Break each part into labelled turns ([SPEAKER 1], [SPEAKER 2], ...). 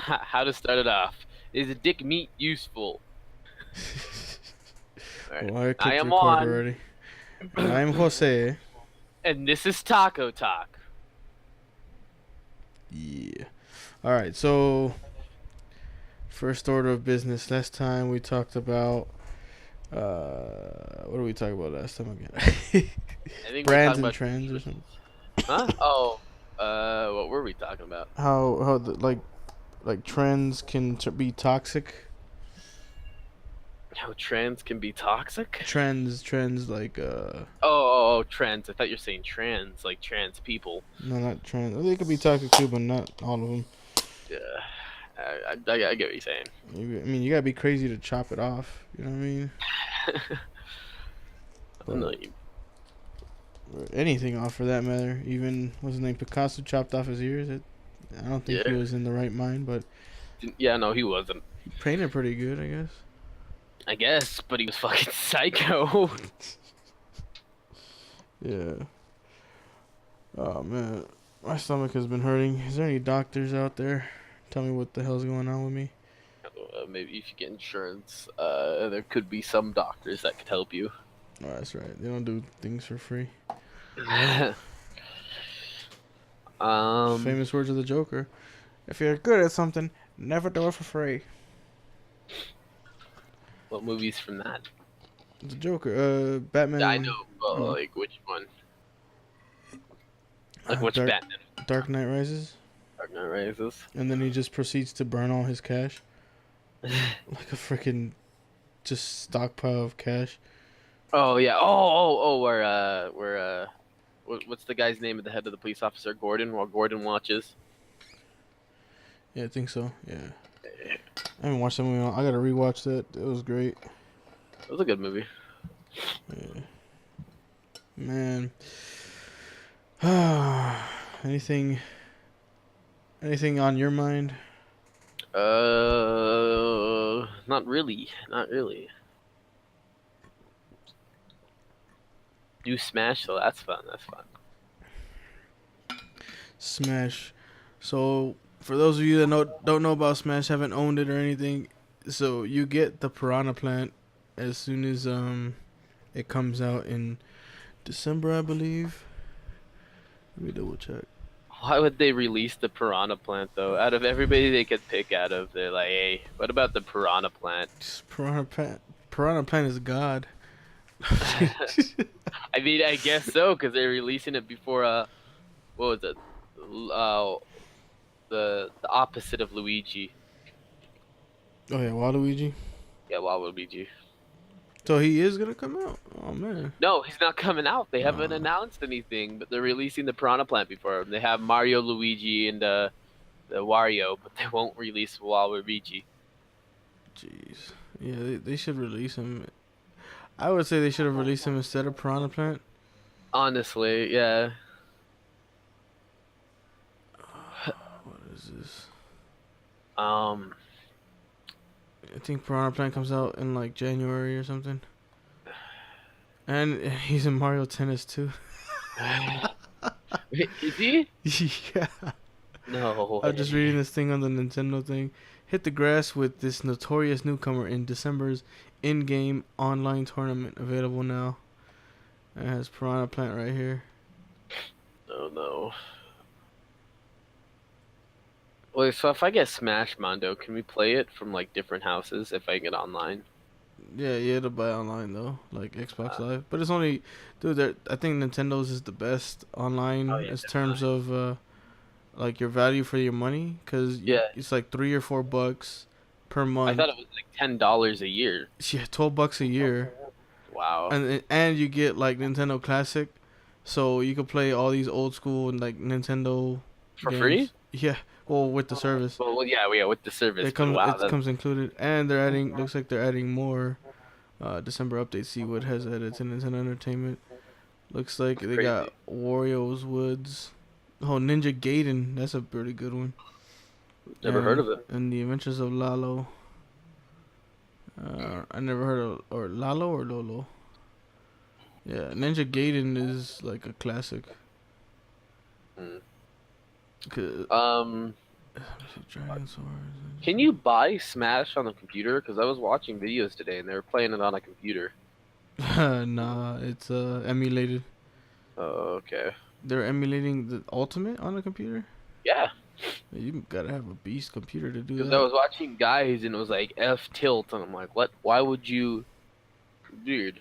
[SPEAKER 1] How to start it off. Is a dick meat useful? Alright.
[SPEAKER 2] Well, I
[SPEAKER 1] I
[SPEAKER 2] clicked
[SPEAKER 1] am
[SPEAKER 2] record
[SPEAKER 1] on.
[SPEAKER 2] already. And I'm Jose.
[SPEAKER 1] And this is Taco Talk.
[SPEAKER 2] Yeah. Alright, so first order of business. Last time we talked about what did we talk about last time again?
[SPEAKER 1] I think we're
[SPEAKER 2] Brands
[SPEAKER 1] talking
[SPEAKER 2] and
[SPEAKER 1] about
[SPEAKER 2] trends or
[SPEAKER 1] choices.
[SPEAKER 2] something.
[SPEAKER 1] Huh? Oh. What were we talking about?
[SPEAKER 2] How like trends can be toxic.
[SPEAKER 1] How trans can be toxic?
[SPEAKER 2] Trends like
[SPEAKER 1] Oh, trans. I thought you were saying trans, like trans people.
[SPEAKER 2] no, not trends. They could be toxic too, but not all of them.
[SPEAKER 1] Yeah. I get what you're saying.
[SPEAKER 2] I mean, you gotta be crazy to chop it off. You know what I mean?
[SPEAKER 1] I don't know.
[SPEAKER 2] But or anything off for that matter. Even what's his name? Picasso chopped off his ears. I don't think he
[SPEAKER 1] Yeah.
[SPEAKER 2] was in the right mind, but
[SPEAKER 1] Yeah, no, he wasn't.
[SPEAKER 2] he painted pretty good, I guess.
[SPEAKER 1] I guess, but he was fucking psycho.
[SPEAKER 2] Yeah. Oh man, my stomach has been hurting. Is there any doctors out there? Tell me what the hell's going on with me.
[SPEAKER 1] Maybe if you get insurance, there could be some doctors that could help you.
[SPEAKER 2] Oh, that's right. They don't do things for free.
[SPEAKER 1] um,
[SPEAKER 2] Famous words of the Joker. If you're good at something, never do it for free.
[SPEAKER 1] what movies from that?
[SPEAKER 2] The Joker.
[SPEAKER 1] Yeah, I know,
[SPEAKER 2] Batman.
[SPEAKER 1] but
[SPEAKER 2] Oh,
[SPEAKER 1] like which one? Like which
[SPEAKER 2] Dark
[SPEAKER 1] Batman?
[SPEAKER 2] Dark Knight Rises.
[SPEAKER 1] Dark Knight Rises.
[SPEAKER 2] And then he just proceeds to burn all his cash. Like a freaking just stockpile of cash.
[SPEAKER 1] Oh yeah. What's the guy's name at the head of the police officer? Gordon. While Gordon watches.
[SPEAKER 2] Yeah, I think so. Yeah. I haven't watched that movie. I gotta rewatch that. It was great.
[SPEAKER 1] It was a good movie.
[SPEAKER 2] Yeah. Man. anything anything on your mind?
[SPEAKER 1] Not really. Not really. Do Smash, so that's fun. That's fun.
[SPEAKER 2] Smash. So for those of you that don't know about Smash, haven't owned it or anything, so you get the Piranha Plant as soon as it comes out in December, I believe. Let me double check.
[SPEAKER 1] Why would they release the Piranha Plant though? Out of everybody they could pick out of, they're like, hey, what about the Piranha Plant?
[SPEAKER 2] Piranha Plant is God.
[SPEAKER 1] I mean, I guess so, because they're releasing it before what was it? The opposite of Luigi.
[SPEAKER 2] Oh yeah, Waluigi.
[SPEAKER 1] Yeah, Waluigi.
[SPEAKER 2] So he is gonna come out. Oh man.
[SPEAKER 1] No, he's not coming out. They haven't
[SPEAKER 2] Uh,
[SPEAKER 1] announced anything, but they're releasing the Piranha Plant before him. They have Mario, Luigi, and the Wario, but they won't release Waluigi.
[SPEAKER 2] Jeez. Yeah, they should release him. I would say they should have released him instead of Piranha Plant.
[SPEAKER 1] Honestly, yeah.
[SPEAKER 2] What is this?
[SPEAKER 1] Um,
[SPEAKER 2] I think Piranha Plant comes out in like January or something. And he's in Mario Tennis too.
[SPEAKER 1] is he?
[SPEAKER 2] Yeah.
[SPEAKER 1] No
[SPEAKER 2] I'm just reading
[SPEAKER 1] way.
[SPEAKER 2] this thing on the Nintendo thing. Hit the grass with this notorious newcomer in December's in-game online tournament available now. It has Piranha Plant right here.
[SPEAKER 1] Oh no. Wait, so if I get Smash Mondo, can we play it from like different houses if I get online?
[SPEAKER 2] Yeah, you had to buy online though, like Xbox
[SPEAKER 1] Uh,
[SPEAKER 2] Live. But it's only, dude. I think Nintendo's is the best
[SPEAKER 1] oh
[SPEAKER 2] online
[SPEAKER 1] yeah,
[SPEAKER 2] as terms
[SPEAKER 1] definitely.
[SPEAKER 2] of like your value for your money, cause
[SPEAKER 1] Yeah,
[SPEAKER 2] it's like $3 or $4 per
[SPEAKER 1] I thought
[SPEAKER 2] month.
[SPEAKER 1] it was like $10 a year.
[SPEAKER 2] Yeah, $12 a year,
[SPEAKER 1] Wow.
[SPEAKER 2] and you get like Nintendo Classic, so you can play all these old school and like Nintendo
[SPEAKER 1] For free?
[SPEAKER 2] games. Yeah, well with the service,
[SPEAKER 1] Well, yeah, with the service, but wow,
[SPEAKER 2] it
[SPEAKER 1] that
[SPEAKER 2] comes included, and they're adding. Looks like they're adding more. December update. See what has added to Nintendo Entertainment. Looks like
[SPEAKER 1] that's
[SPEAKER 2] they
[SPEAKER 1] crazy.
[SPEAKER 2] got Wario's Woods. Oh, Ninja Gaiden. That's a pretty good one.
[SPEAKER 1] Never heard
[SPEAKER 2] And
[SPEAKER 1] of it.
[SPEAKER 2] The Adventures of Lalo. I never heard of or Lalo or Lolo. Yeah, Ninja Gaiden is like a classic.
[SPEAKER 1] Hmm.
[SPEAKER 2] 'Cause-
[SPEAKER 1] Um,
[SPEAKER 2] Dragon Swords.
[SPEAKER 1] Can you buy Smash on the computer? Because I was watching videos today and they were playing it on a computer.
[SPEAKER 2] Nah, it's emulated.
[SPEAKER 1] Oh, okay.
[SPEAKER 2] They're emulating the Ultimate on a computer.
[SPEAKER 1] Yeah,
[SPEAKER 2] You gotta have a beast computer to do
[SPEAKER 1] because I
[SPEAKER 2] that.
[SPEAKER 1] was watching guys and it was like F tilt, and I'm like, what? Why would you, dude?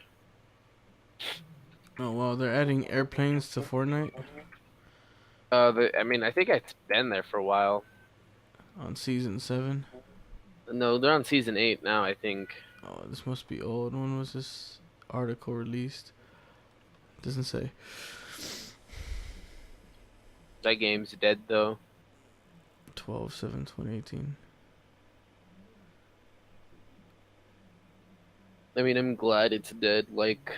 [SPEAKER 2] Oh well, they're adding airplanes to Fortnite
[SPEAKER 1] I mean, I think it's been there for a while.
[SPEAKER 2] on season 7.
[SPEAKER 1] No, they're on season 8 now, I think.
[SPEAKER 2] Oh, this must be old. When was this article released? Doesn't say.
[SPEAKER 1] That game's dead though.
[SPEAKER 2] 12/7/2018.
[SPEAKER 1] I mean, I'm glad it's dead. Like,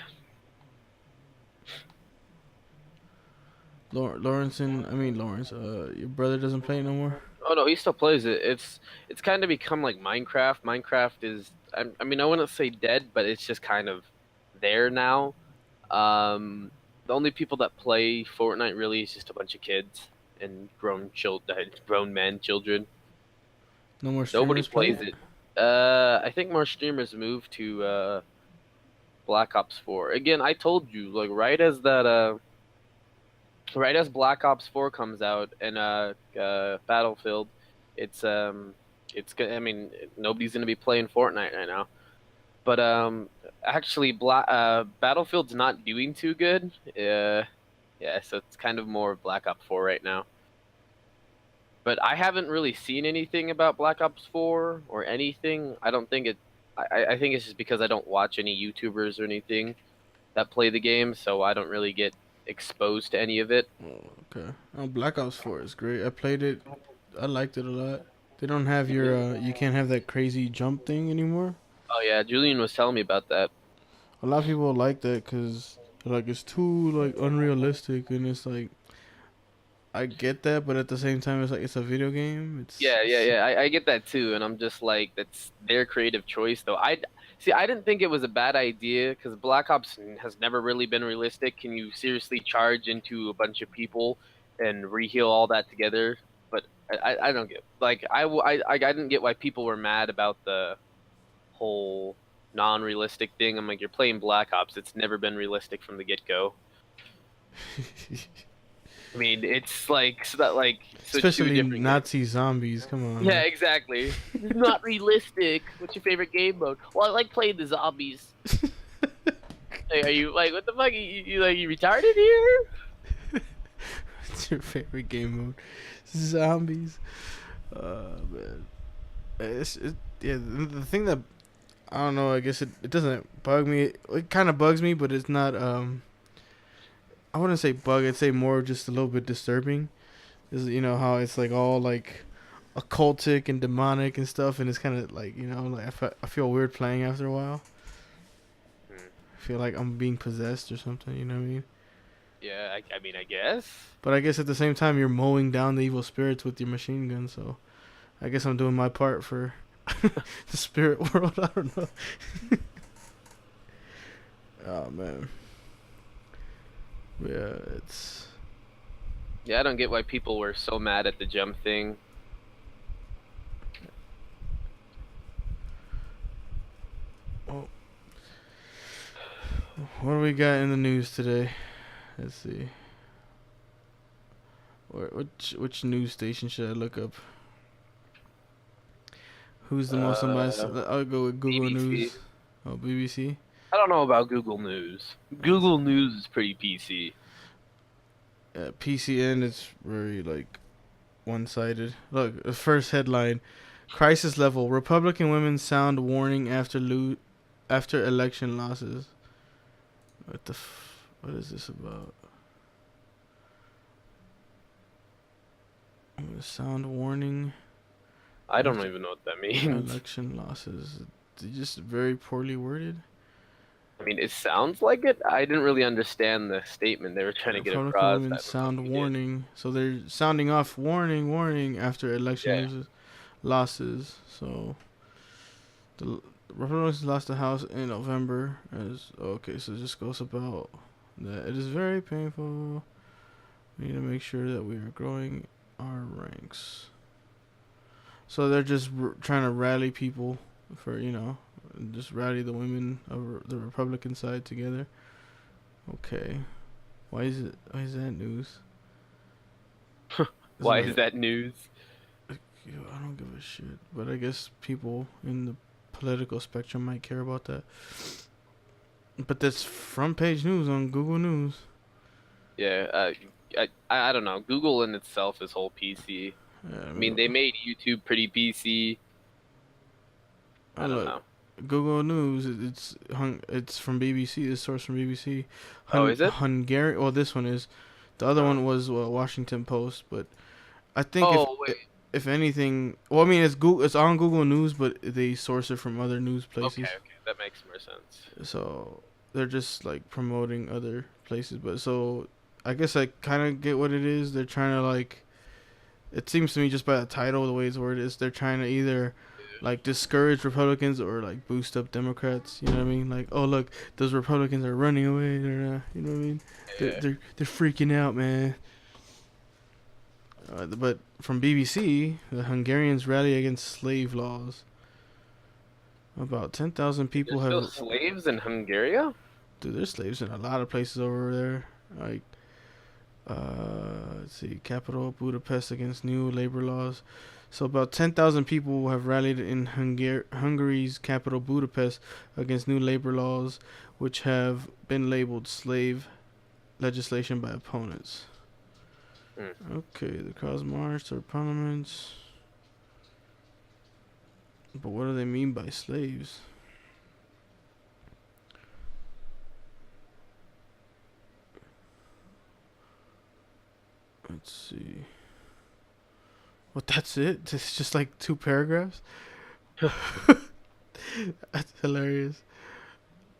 [SPEAKER 2] Lawrence, your brother doesn't play no more.
[SPEAKER 1] oh no, he still plays it. It's kind of become like Minecraft. Minecraft is, I mean, I wouldn't say dead, but it's just kind of there now. The only people that play Fortnite really is just a bunch of kids and grown men, children.
[SPEAKER 2] No more
[SPEAKER 1] Nobody
[SPEAKER 2] streamers play
[SPEAKER 1] plays it. I think more streamers moved to Black Ops 4. Again, I told you, like right as Black Ops 4 comes out and Battlefield, I mean, nobody's gonna be playing Fortnite right now. But actually, Battlefield's not doing too good. Yeah, so it's kind of more Black Ops 4 right now. But I haven't really seen anything about Black Ops 4 or anything. I don't think it. I think it's just because I don't watch any YouTubers or anything that play the game, so I don't really get exposed to any of it.
[SPEAKER 2] Oh, okay. Black Ops 4 is great. I played it. I liked it a lot. They don't have your you can't have that crazy jump thing anymore.
[SPEAKER 1] Oh yeah, Julian was telling me about that.
[SPEAKER 2] A lot of people like that because like it's too like unrealistic, and it's like I get that, but at the same time, it's like it's a video game.
[SPEAKER 1] Yeah. I get that too, and I'm just like, that's their creative choice, though. I didn't think it was a bad idea because Black Ops has never really been realistic. Can you seriously charge into a bunch of people and reheal all that together? But I don't get, like, I didn't get why people were mad about the whole non-realistic thing. I'm like, you're playing Black Ops. It's never been realistic from the get-go. I mean, it's like so that like so
[SPEAKER 2] Especially Nazi zombies. Come on.
[SPEAKER 1] Yeah, exactly. It's not realistic. What's your favorite game mode? Well, I like playing the zombies. Hey, are you like, what the fuck? You retarded here?
[SPEAKER 2] What's your favorite game mode? Zombies. Man. Yeah, the thing that I don't know. I guess it doesn't bug me. It kind of bugs me, but it's not. I wouldn't say bug. I'd say more just a little bit disturbing. Is how it's like all like occultic and demonic and stuff, and it's kind of like like I feel weird playing after a while. I feel like I'm being possessed or something. You know what I mean?
[SPEAKER 1] Yeah, I mean, I guess.
[SPEAKER 2] But I guess at the same time, you're mowing down the evil spirits with your machine gun. So I guess I'm doing my part for the spirit world. I don't know. Oh man. Yeah, it's.
[SPEAKER 1] Yeah, I don't get why people were so mad at the jump thing.
[SPEAKER 2] Oh. What do we got in the news today? Let's see. Which news station should I look up? Who's the most unbiased? I'll go with Google
[SPEAKER 1] BBC.
[SPEAKER 2] News. Oh, BBC.
[SPEAKER 1] I don't know about Google News. Google News is pretty PC.
[SPEAKER 2] PCN is very like one-sided. Look, the first headline: Crisis level. Republican women sound warning after election losses. What is this about? Sound warning.
[SPEAKER 1] I don't even know what that means.
[SPEAKER 2] Election losses. They're just very poorly worded.
[SPEAKER 1] I mean, it sounds like it. I didn't really understand the statement they were trying to get across.
[SPEAKER 2] Women sound warning. So they're sounding off warning after election losses. So the Republicans lost the House in November. Okay, so it just goes about that. It is very painful. We need to make sure that we are growing our ranks. So they're just trying to rally people for, just rally the women of the Republican side together. Okay. Why is that news?
[SPEAKER 1] Why is that news?
[SPEAKER 2] I don't give a shit. But I guess people in the political spectrum might care about that. But that's front page news on Google News.
[SPEAKER 1] Yeah, I don't know. Google in itself is whole PC.
[SPEAKER 2] Yeah,
[SPEAKER 1] I mean, they made YouTube pretty PC. I don't
[SPEAKER 2] look,
[SPEAKER 1] know.
[SPEAKER 2] Google News. It's from BBC. This source from BBC.
[SPEAKER 1] Oh, is it?
[SPEAKER 2] Hungary. Well, this one is. The other
[SPEAKER 1] Oh.
[SPEAKER 2] one was Washington Post. But I think
[SPEAKER 1] Oh, wait.
[SPEAKER 2] if anything, well, I mean, it's Google. It's on Google News, but they source it from other news
[SPEAKER 1] Okay,
[SPEAKER 2] places.
[SPEAKER 1] okay, that makes more sense.
[SPEAKER 2] So they're just like promoting other places. But so I guess I kind of get what it is. They're trying to like. It seems to me just by the title, the way it's worded, is they're trying to either like discourage Republicans or like boost up Democrats. You know what I mean? Like, oh look, those Republicans are running away. They're you know what I mean?
[SPEAKER 1] Yeah.
[SPEAKER 2] They're freaking out, man. But from BBC, the Hungarians rally against slave laws. About 10,000 people
[SPEAKER 1] There's still
[SPEAKER 2] have.
[SPEAKER 1] slaves in Hungary?
[SPEAKER 2] Dude, there's slaves in a lot of places over there. Like, let's see, capital Budapest against new labor laws. So about 10,000 people have rallied in Hungary's capital Budapest against new labor laws, which have been labeled slave legislation by opponents. Okay, the crowds marched to parliaments. But what do they mean by slaves? Let's see. What, that's it? It's just like 2 paragraphs? That's hilarious.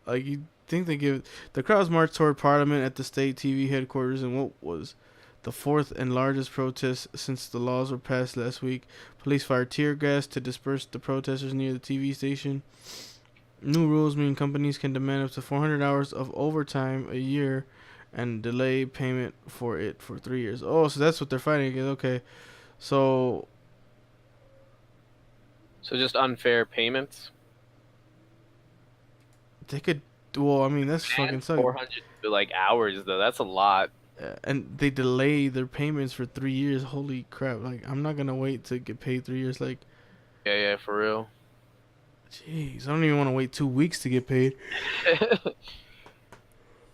[SPEAKER 2] Like, you think they give... The crowds marched toward Parliament at the state TV headquarters in what was the 4th and largest protest since the laws were passed last week. Police fired tear gas to disperse the protesters near the TV station. New rules mean companies can demand up to 400 hours of overtime a year and delay payment for it for 3 years. Oh, so that's what they're fighting against. Okay. So
[SPEAKER 1] just unfair payments?
[SPEAKER 2] they could... Well, I mean, that's fucking sucks.
[SPEAKER 1] 400 like hours though. That's a lot.
[SPEAKER 2] And they delay their payments for 3 years. Holy crap! Like, I'm not gonna wait to get paid 3 years. Like,
[SPEAKER 1] Yeah, for real.
[SPEAKER 2] jeez, I don't even want to wait 2 weeks to get paid.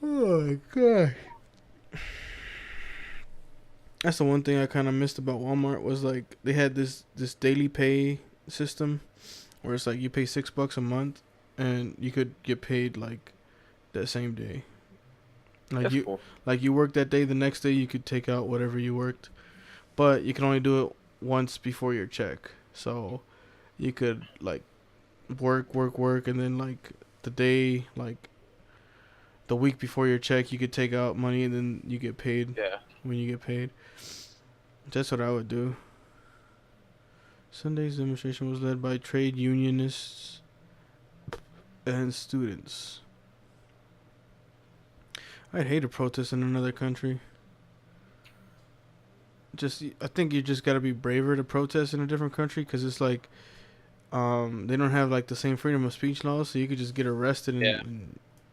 [SPEAKER 2] Oh my god. That's the one thing I kind of missed about Walmart was like they had this daily pay system where it's like you pay $6 a month and you could get paid like that same day. Like
[SPEAKER 1] That's cool.
[SPEAKER 2] like you worked that day, the next day you could take out whatever you worked, but you can only do it once before your check. So you could like work, and then like the day, like the week before your check, you could take out money and then you get paid.
[SPEAKER 1] Yeah.
[SPEAKER 2] When you get paid. That's what I would do. Sunday's demonstration was led by trade unionists and students. I'd hate a protest in another country. I think you just gotta be braver to protest in a different country because it's like, they don't have like the same freedom of speech laws, so you could just get arrested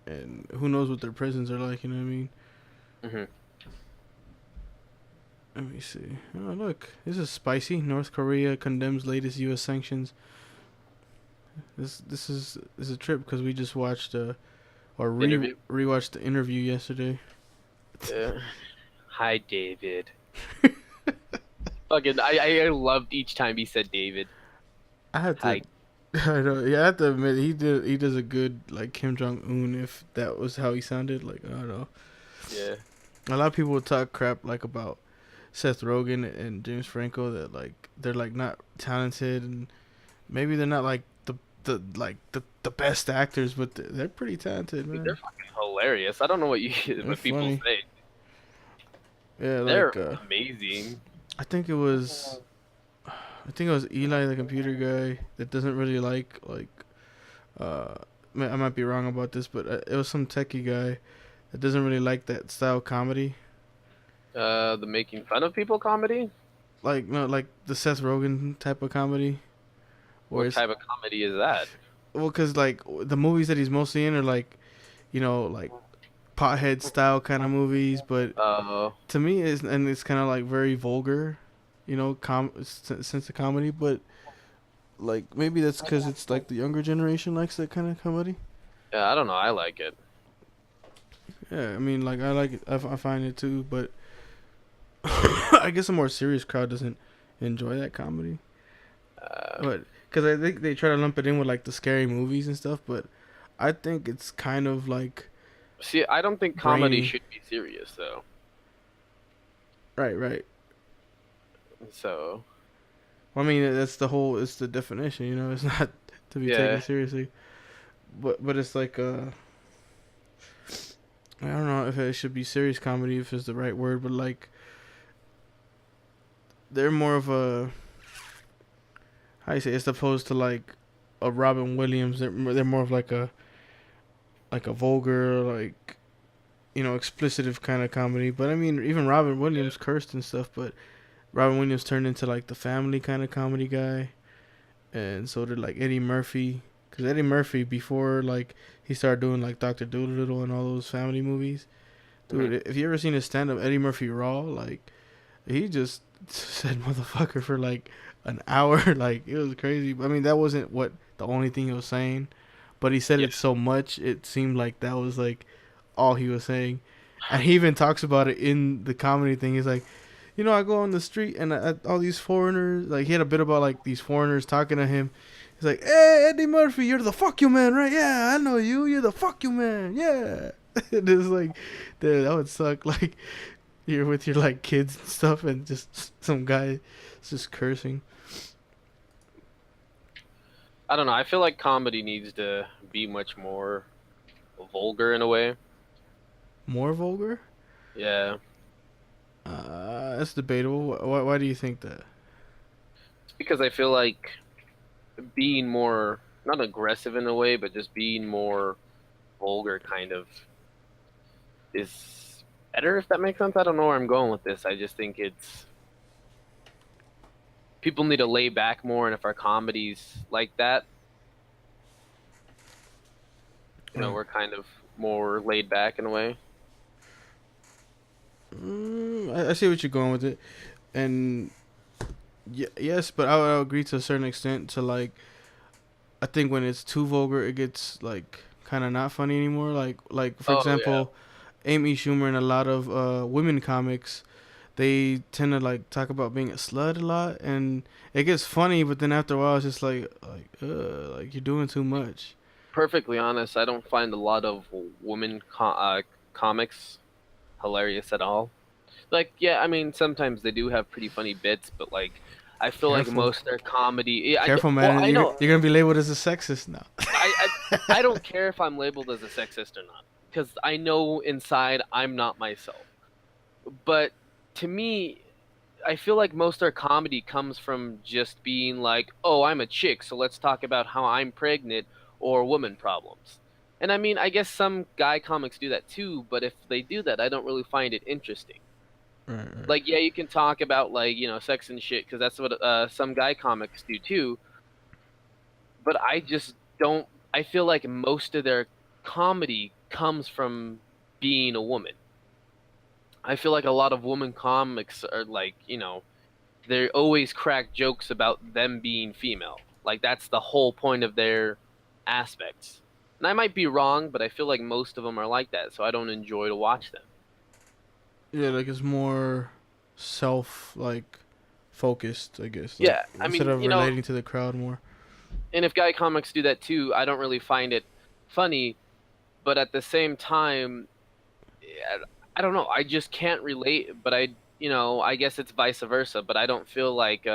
[SPEAKER 2] and who knows what their prisons are like. You know what I mean?
[SPEAKER 1] Mhm.
[SPEAKER 2] Let me see. Oh, look. This is spicy. North Korea condemns latest U.S. sanctions. This is a trip because we just watched rewatched the interview yesterday.
[SPEAKER 1] Yeah. Hi, David. Fucking, I loved each time he said David.
[SPEAKER 2] I had to.
[SPEAKER 1] Hi.
[SPEAKER 2] I know. Yeah, I have to admit he does a good like Kim Jong Un if that was how he sounded. Like, I don't know.
[SPEAKER 1] Yeah.
[SPEAKER 2] A lot of people would talk crap like about Seth Rogen and James Franco that like they're like not talented and maybe they're not like the best actors, but they're pretty talented, man.
[SPEAKER 1] They're fucking hilarious. I don't know what people
[SPEAKER 2] funny.
[SPEAKER 1] say.
[SPEAKER 2] Yeah,
[SPEAKER 1] They're
[SPEAKER 2] like
[SPEAKER 1] amazing.
[SPEAKER 2] I think it was Eli, the computer guy that doesn't really like I might be wrong about this, but it was some techie guy that doesn't really like that style of comedy.
[SPEAKER 1] The making fun of people comedy?
[SPEAKER 2] like no, like the Seth Rogen type of comedy, where
[SPEAKER 1] What
[SPEAKER 2] it's
[SPEAKER 1] type of comedy is that?
[SPEAKER 2] well, cause like the movies that he's mostly in are like, like pothead style kind of movies, but
[SPEAKER 1] Uh,
[SPEAKER 2] to me it's kind of like very vulgar, sense of comedy, but like maybe that's because it's like the younger generation likes that kind of comedy.
[SPEAKER 1] yeah, I don't know. I like it.
[SPEAKER 2] Yeah, I mean, like I like it, I find it too, but I guess a more serious crowd doesn't enjoy that comedy.
[SPEAKER 1] Uh,
[SPEAKER 2] But because I think they try to lump it in with like the scary movies and stuff, but I think it's kind of like
[SPEAKER 1] See, I don't think comedy
[SPEAKER 2] brainy.
[SPEAKER 1] should be serious though.
[SPEAKER 2] Right, right.
[SPEAKER 1] So
[SPEAKER 2] Well, I mean, that's the whole. It's the definition. It's not to be taken
[SPEAKER 1] yeah,
[SPEAKER 2] seriously. But it's like I don't know if it should be serious comedy if it's the right word, but like they're more of a how you say it's opposed to like a Robin Williams. They're more of like a vulgar explicitive kind of comedy. But I mean, even Robin
[SPEAKER 1] yeah.
[SPEAKER 2] Williams cursed and stuff. But Robin Williams turned into like the family kind of comedy guy, and so did like Eddie Murphy. Cause Eddie Murphy before like he started doing like Doctor Dolittle and all those family movies,
[SPEAKER 1] Mhm.
[SPEAKER 2] dude. If you ever seen his stand up, Eddie Murphy Raw, like he just said motherfucker for like an hour. Like it was crazy. I mean, that wasn't what the only thing he was saying, but he said
[SPEAKER 1] Yeah.
[SPEAKER 2] it so much it seemed like that was like all he was saying. And he even talks about it in the comedy thing. He's like, I go on the street and all these foreigners, like he had a bit about like these foreigners talking to him. He's like, "Hey, Eddie Murphy, you're the fuck you man, right? Yeah, I know you. You're the fuck you man. Yeah." And it's like, dude, that would suck. Like you're with your like kids and stuff, and just some guy is just cursing.
[SPEAKER 1] I don't know. I feel like comedy needs to be much more vulgar in a way.
[SPEAKER 2] More vulgar?
[SPEAKER 1] Yeah.
[SPEAKER 2] That's debatable. Why do you think that?
[SPEAKER 1] It's because I feel like being more not aggressive in a way, but just being more vulgar kind of is better if that makes sense. I don't know where I'm going with this. I just think it's people need to lay back more, and if our comedies like that,
[SPEAKER 2] Right.
[SPEAKER 1] we're kind of more laid back in a way.
[SPEAKER 2] I see what you're going with it, and yes, but I would agree to a certain extent. To like, I think when it's too vulgar, it gets like kind of not funny anymore. Like for
[SPEAKER 1] Oh yeah,
[SPEAKER 2] example, Amy Schumer and a lot of women comics, they tend to like talk about being a slut a lot, and it gets funny. But then after a while, it's just like you're doing too much.
[SPEAKER 1] perfectly honest. I don't find a lot of women comics hilarious at all. Like, yeah, I mean, sometimes they do have pretty funny bits, but like, I feel like
[SPEAKER 2] Careful,
[SPEAKER 1] most of their comedy. Yeah,
[SPEAKER 2] careful,
[SPEAKER 1] well,
[SPEAKER 2] man.
[SPEAKER 1] I know.
[SPEAKER 2] You're gonna be labeled as a sexist now.
[SPEAKER 1] I, I don't care if I'm labeled as a sexist or not, because I know inside I'm not myself. But to me, I feel like most of their comedy comes from just being like, "Oh, I'm a chick, so let's talk about how I'm pregnant or woman problems." And I mean, I guess some guy comics do that too, but if they do that, I don't really find it interesting.
[SPEAKER 2] Right, right.
[SPEAKER 1] Like, yeah, you can talk about like, sex and shit because that's what some guy comics do too, but I just don't. I feel like most of their comedy comes from being a woman. I feel like a lot of woman comics are like, they always crack jokes about them being female. Like that's the whole point of their aspects. And I might be wrong, but I feel like most of them are like that, so I don't enjoy to watch them.
[SPEAKER 2] Yeah, like it's more self like focused, I guess. Like
[SPEAKER 1] Yeah, I
[SPEAKER 2] instead
[SPEAKER 1] mean,
[SPEAKER 2] of relating to the crowd more.
[SPEAKER 1] and if guy comics do that too, I don't really find it funny, but at the same time, yeah, I don't know. I just can't relate, but I guess it's vice versa, but I don't feel like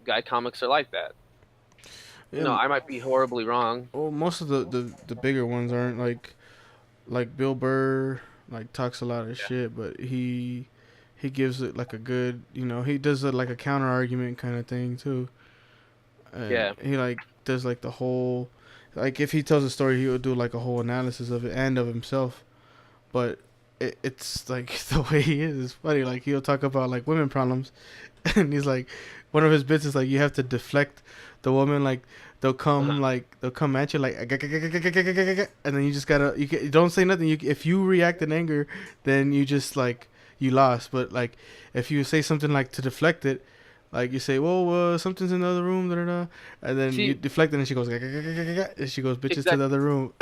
[SPEAKER 1] guy comics are like that.
[SPEAKER 2] Yeah.
[SPEAKER 1] I might be horribly wrong.
[SPEAKER 2] Well, most of the bigger ones aren't like Bill Burr like talks a lot of
[SPEAKER 1] Yeah.
[SPEAKER 2] shit, but he gives it like a good, he does it like a counter argument kind of thing too, and
[SPEAKER 1] Yeah.
[SPEAKER 2] he like does like the whole like if he tells a story, he would do like a whole analysis of it and of himself, but it's like the way he is. It's funny. Like he'll talk about like women problems, and he's like, one of his bits is like you have to deflect the woman. Like they'll come at you like, and then you just gotta you don't say nothing. If you react in anger, then you just like you lost. But like if you say something like to deflect it, like you say, "Whoa, something's in the other room," da, da, da, and then you
[SPEAKER 1] See,
[SPEAKER 2] deflect it, and she goes, and she goes, "Bitches to the
[SPEAKER 1] exactly.
[SPEAKER 2] other room."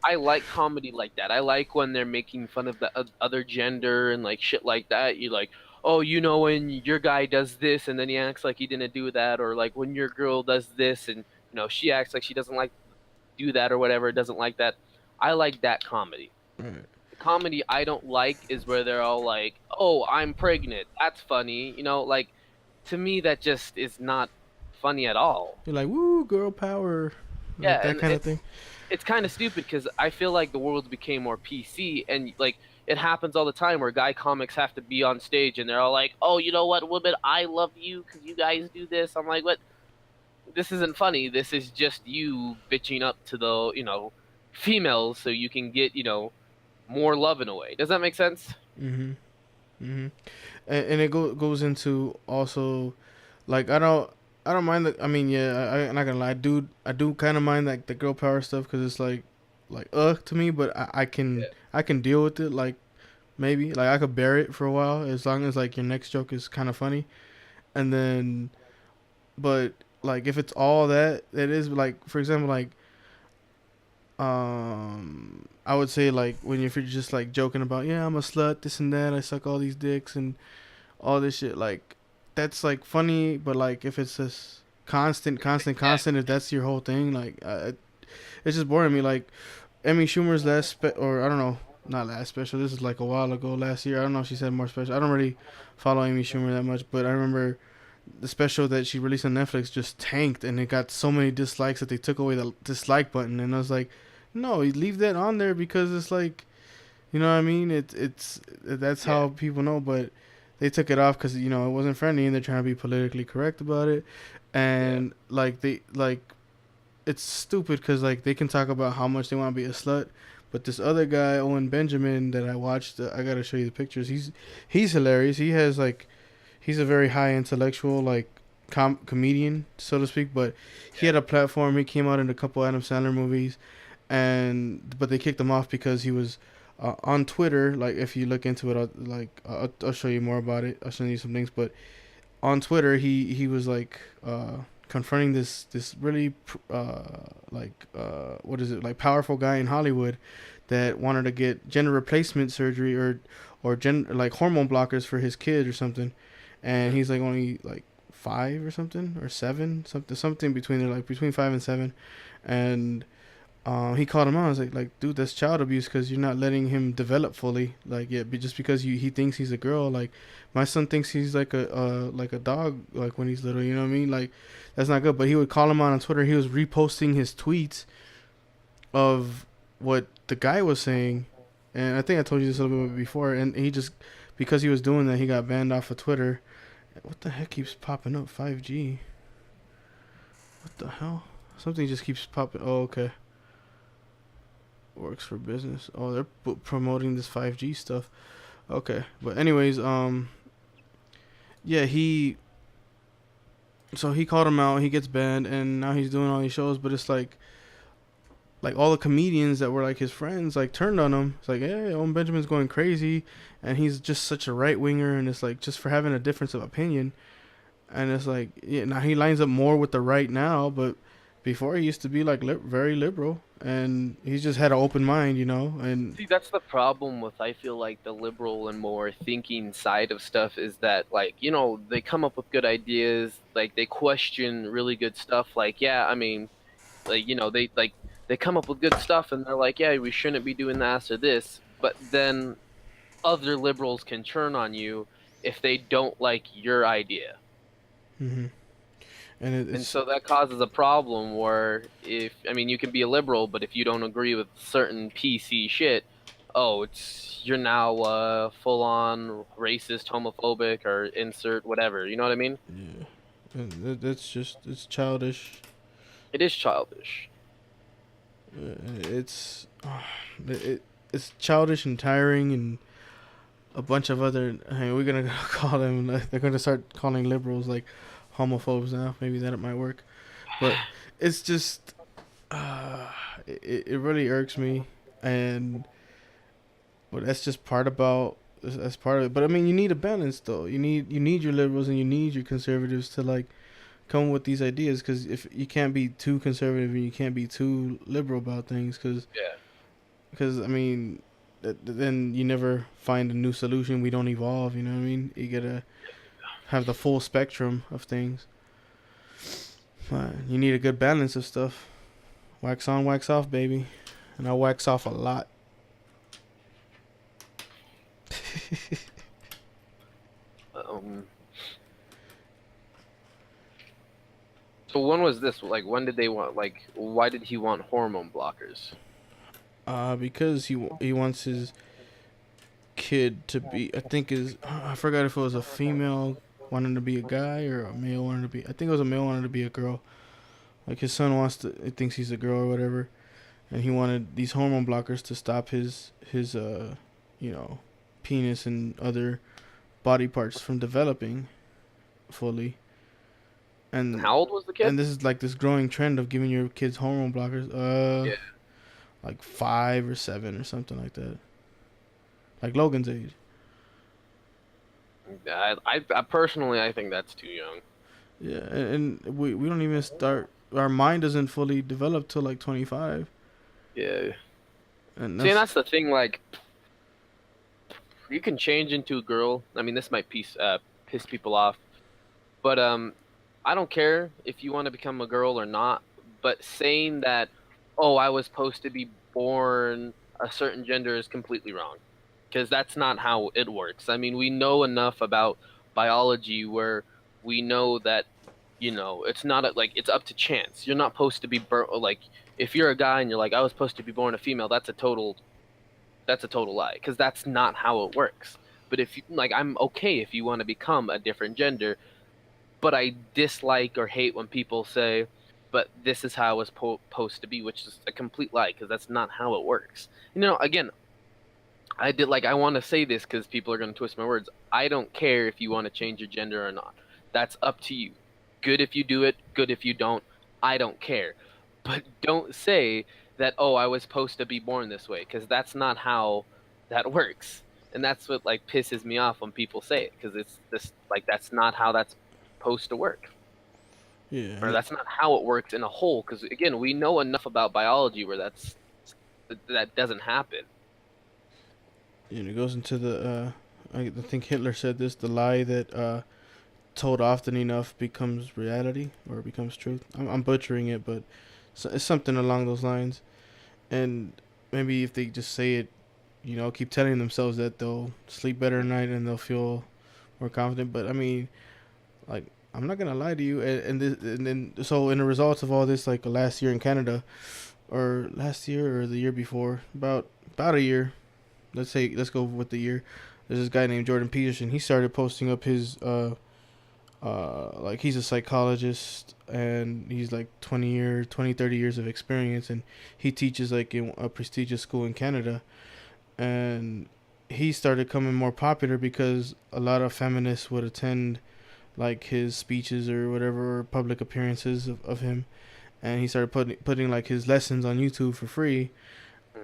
[SPEAKER 1] I like comedy like that. I like when they're making fun of the other gender and like shit like that. You like, oh, when your guy does this and then he acts like he didn't do that, or like when your girl does this and she acts like she doesn't like do that or whatever, doesn't like that. I like that comedy.
[SPEAKER 2] Right.
[SPEAKER 1] The comedy I don't like is where they're all like, "Oh, I'm pregnant." That's funny. Like to me that just is not funny at all.
[SPEAKER 2] You're like, "Woo, girl power," like
[SPEAKER 1] Yeah,
[SPEAKER 2] that
[SPEAKER 1] and
[SPEAKER 2] kind of thing.
[SPEAKER 1] it's kind of stupid because I feel like the world became more PC, and like it happens all the time where guy comics have to be on stage and they're all like, "Oh, you know what, women, I love you because you guys do this." I'm like, "What? This isn't funny. This is just you bitching up to the females so you can get more love in a way." Does that make sense?
[SPEAKER 2] Mhm. Mhm. And it goes into also, like I don't mind that. I mean, yeah, I'm not gonna lie, I do kind of mind like the girl power stuff because it's like to me, but I can deal with it. Like maybe like I could bear it for a while as long as like your next joke is kind of funny, and then but like if it's all that it is, like for example like I would say like when if you're just like joking about, yeah, I'm a slut, this and that, I suck all these dicks and all this shit, like that's like funny, but like if it's just constant, if that's your whole thing, like it's just boring me. Like Emmy Schumer's or I don't know, not last special, this is like a while ago, last year, I don't know if she said more special, I don't really follow Amy Schumer that much, but I remember the special that she released on Netflix just tanked, and it got so many dislikes that they took away the dislike button, and I was like, no, you leave that on there because it's like, you know what I mean? It's that's
[SPEAKER 1] Yeah.
[SPEAKER 2] how people know, but they took it off because it wasn't friendly, and they're trying to be politically correct about it,
[SPEAKER 1] Yeah.
[SPEAKER 2] and like they like it's stupid because like they can talk about how much they want to be a slut, but this other guy Owen Benjamin that I watched, I gotta show you the pictures. He's hilarious. He has like he's a very high intellectual like comedian so to speak, but he
[SPEAKER 1] Yeah.
[SPEAKER 2] had a platform. He came out in a couple Adam Sandler movies, and but they kicked him off because he was on Twitter. Like if you look into it, I'll show you more about it. I'll show you some things. But on Twitter, he was like confronting this really what is it, like powerful guy in Hollywood that wanted to get gender replacement surgery or like hormone blockers for his kid or something, and
[SPEAKER 1] Hmm.
[SPEAKER 2] he's like only like 5 or something or 7, something between there, like between 5 and 7, and he called him out. I was like, dude, that's child abuse because you're not letting him develop fully. Like, yeah, just because he thinks he's a girl. Like, my son thinks he's like a dog. Like when he's little, you know what I mean? Like, that's not good. But he would call him out on Twitter. He was reposting his tweets of what the guy was saying, and I think I told you this a little bit before. And he just because he was doing that, he got banned off of Twitter. What the heck keeps popping up? 5G. What the hell? Something just keeps popping. Oh, okay. Works for business. Oh, they're promoting this 5G stuff. Okay, but anyways, yeah, he called him out. He gets banned, and now he's doing all these shows. But it's like all the comedians that were like his friends like turned on him. It's like, hey, Owen Benjamin's going crazy, and he's just such a right winger, and it's like just for having a difference of opinion. And it's like, yeah, now he lines up more with the right now, but before he used to be like very liberal, and he's just had an open mind, and
[SPEAKER 1] See, that's the problem with I feel like the liberal and more thinking side of stuff is that like, they come up with good ideas, like they question really good stuff like, yeah, I mean, like, they come up with good stuff and they're like, yeah, we shouldn't be doing this or this, but then other liberals can turn on you if they don't like your idea.
[SPEAKER 2] hmm and
[SPEAKER 1] And
[SPEAKER 2] it's
[SPEAKER 1] so that causes a problem where if I mean you can be a liberal, but if you don't agree with certain PC shit, oh, you're now full on racist, homophobic, or insert whatever. You know what I mean?
[SPEAKER 2] yeah, and that's just it's childish.
[SPEAKER 1] It is childish.
[SPEAKER 2] It's it. it's childish and tiring and a bunch of other. Hey, we're gonna call them. They're gonna start calling liberals like homophobes now. Maybe that might work, but it's just uh, it really irks me, and but that's just part about that's part of it. But I mean, you need a balance though. You need your liberals and you need your conservatives to like come with these ideas because if you can't be too conservative and you can't be too liberal about things
[SPEAKER 1] Yeah.
[SPEAKER 2] because I mean then you never find a new solution. We don't evolve. You know what I mean? You gotta have the full spectrum of things. You need a good balance of stuff. Wax on, wax off, baby. And I wax off a lot.
[SPEAKER 1] Um. So when was this? Like, when did they want? Like, why did he want hormone blockers?
[SPEAKER 2] Because he wants his kid to be. I think is I forgot if it was a female wanting to be a guy or a male wanting to be. I think it was a male wanting to be a girl. Like his son wants to. He thinks he's a girl or whatever, and he wanted these hormone blockers to stop his you know, penis and other body parts from developing fully.
[SPEAKER 1] And
[SPEAKER 2] And
[SPEAKER 1] how old was the kid?
[SPEAKER 2] and this is like this growing trend of giving your kids hormone blockers.
[SPEAKER 1] Yeah.
[SPEAKER 2] Like 5 or 7 or something like that. Like Logan's age.
[SPEAKER 1] I personally, I think that's too young.
[SPEAKER 2] Yeah, and we don't even start. Our mind doesn't fully develop till like 25,
[SPEAKER 1] Yeah.
[SPEAKER 2] and
[SPEAKER 1] See, and
[SPEAKER 2] that's
[SPEAKER 1] that's the thing. Like, you can change into a girl. I mean, this might piss people off, but I don't care if you want to become a girl or not. But saying that, oh, I was supposed to be born a certain gender is completely wrong, because that's not how it works. I mean, we know enough about biology where we know that, it's not like it's up to chance. You're not supposed to be like, if you're a guy and you're like, I was supposed to be born a female, that's a total lie, because that's not how it works. But if you, like, I'm okay if you want to become a different gender, but I dislike or hate when people say, but this is how it was supposed to be, which is a complete lie, because that's not how it works. Again, I want to say this because people are going to twist my words. I don't care if you want to change your gender or not. That's up to you. Good if you do it, good if you don't. I don't care. But don't say that, oh, I was supposed to be born this way, because that's not how that works. And that's what like pisses me off when people say it, because it's this like that's not how that's supposed to work,
[SPEAKER 2] yeah,
[SPEAKER 1] or that's not how it works in a whole. Because again, we know enough about biology where that doesn't happen.
[SPEAKER 2] it goes into the. I think Hitler said this: the lie that told often enough becomes reality or becomes truth. I'm butchering it, but it's something along those lines. And maybe if they just say it, keep telling themselves that they'll sleep better at night and they'll feel more confident. But I mean, like I'm not gonna lie to you, and then so in the results of all this, like last year in Canada, or last year or the year before, about a year, let's go with the year. There's this guy named Jordan Peterson. He started posting up his like he's a psychologist and he's like 30 years of experience, and he teaches like in a prestigious school in Canada, and he started coming more popular because a lot of feminists would attend like his speeches or whatever, or public appearances of him, and he started putting like his lessons on YouTube for free.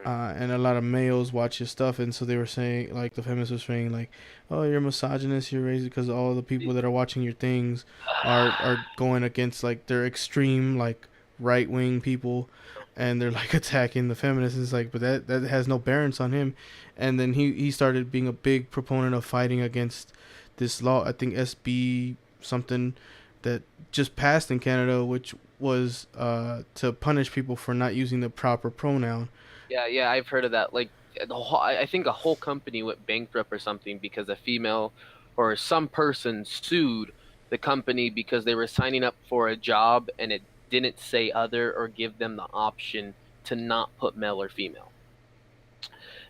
[SPEAKER 2] And a lot of males watch his stuff, and so they were saying, like the feminists were saying, like, "Oh, you're misogynist, you're racist," because all the people that are watching your things are going against like they're extreme, like right wing people, and they're like attacking the feminists. It's like, but that has no bearance on him. And then he started being a big proponent of fighting against this law. I think SB something that just passed in Canada, which was to punish people for not using the proper pronoun.
[SPEAKER 1] Yeah, yeah, I've heard of that. Like, I think a whole company went bankrupt or something because a female or some person sued the company because they were signing up for a job and it didn't say other or give them the option to not put male or female.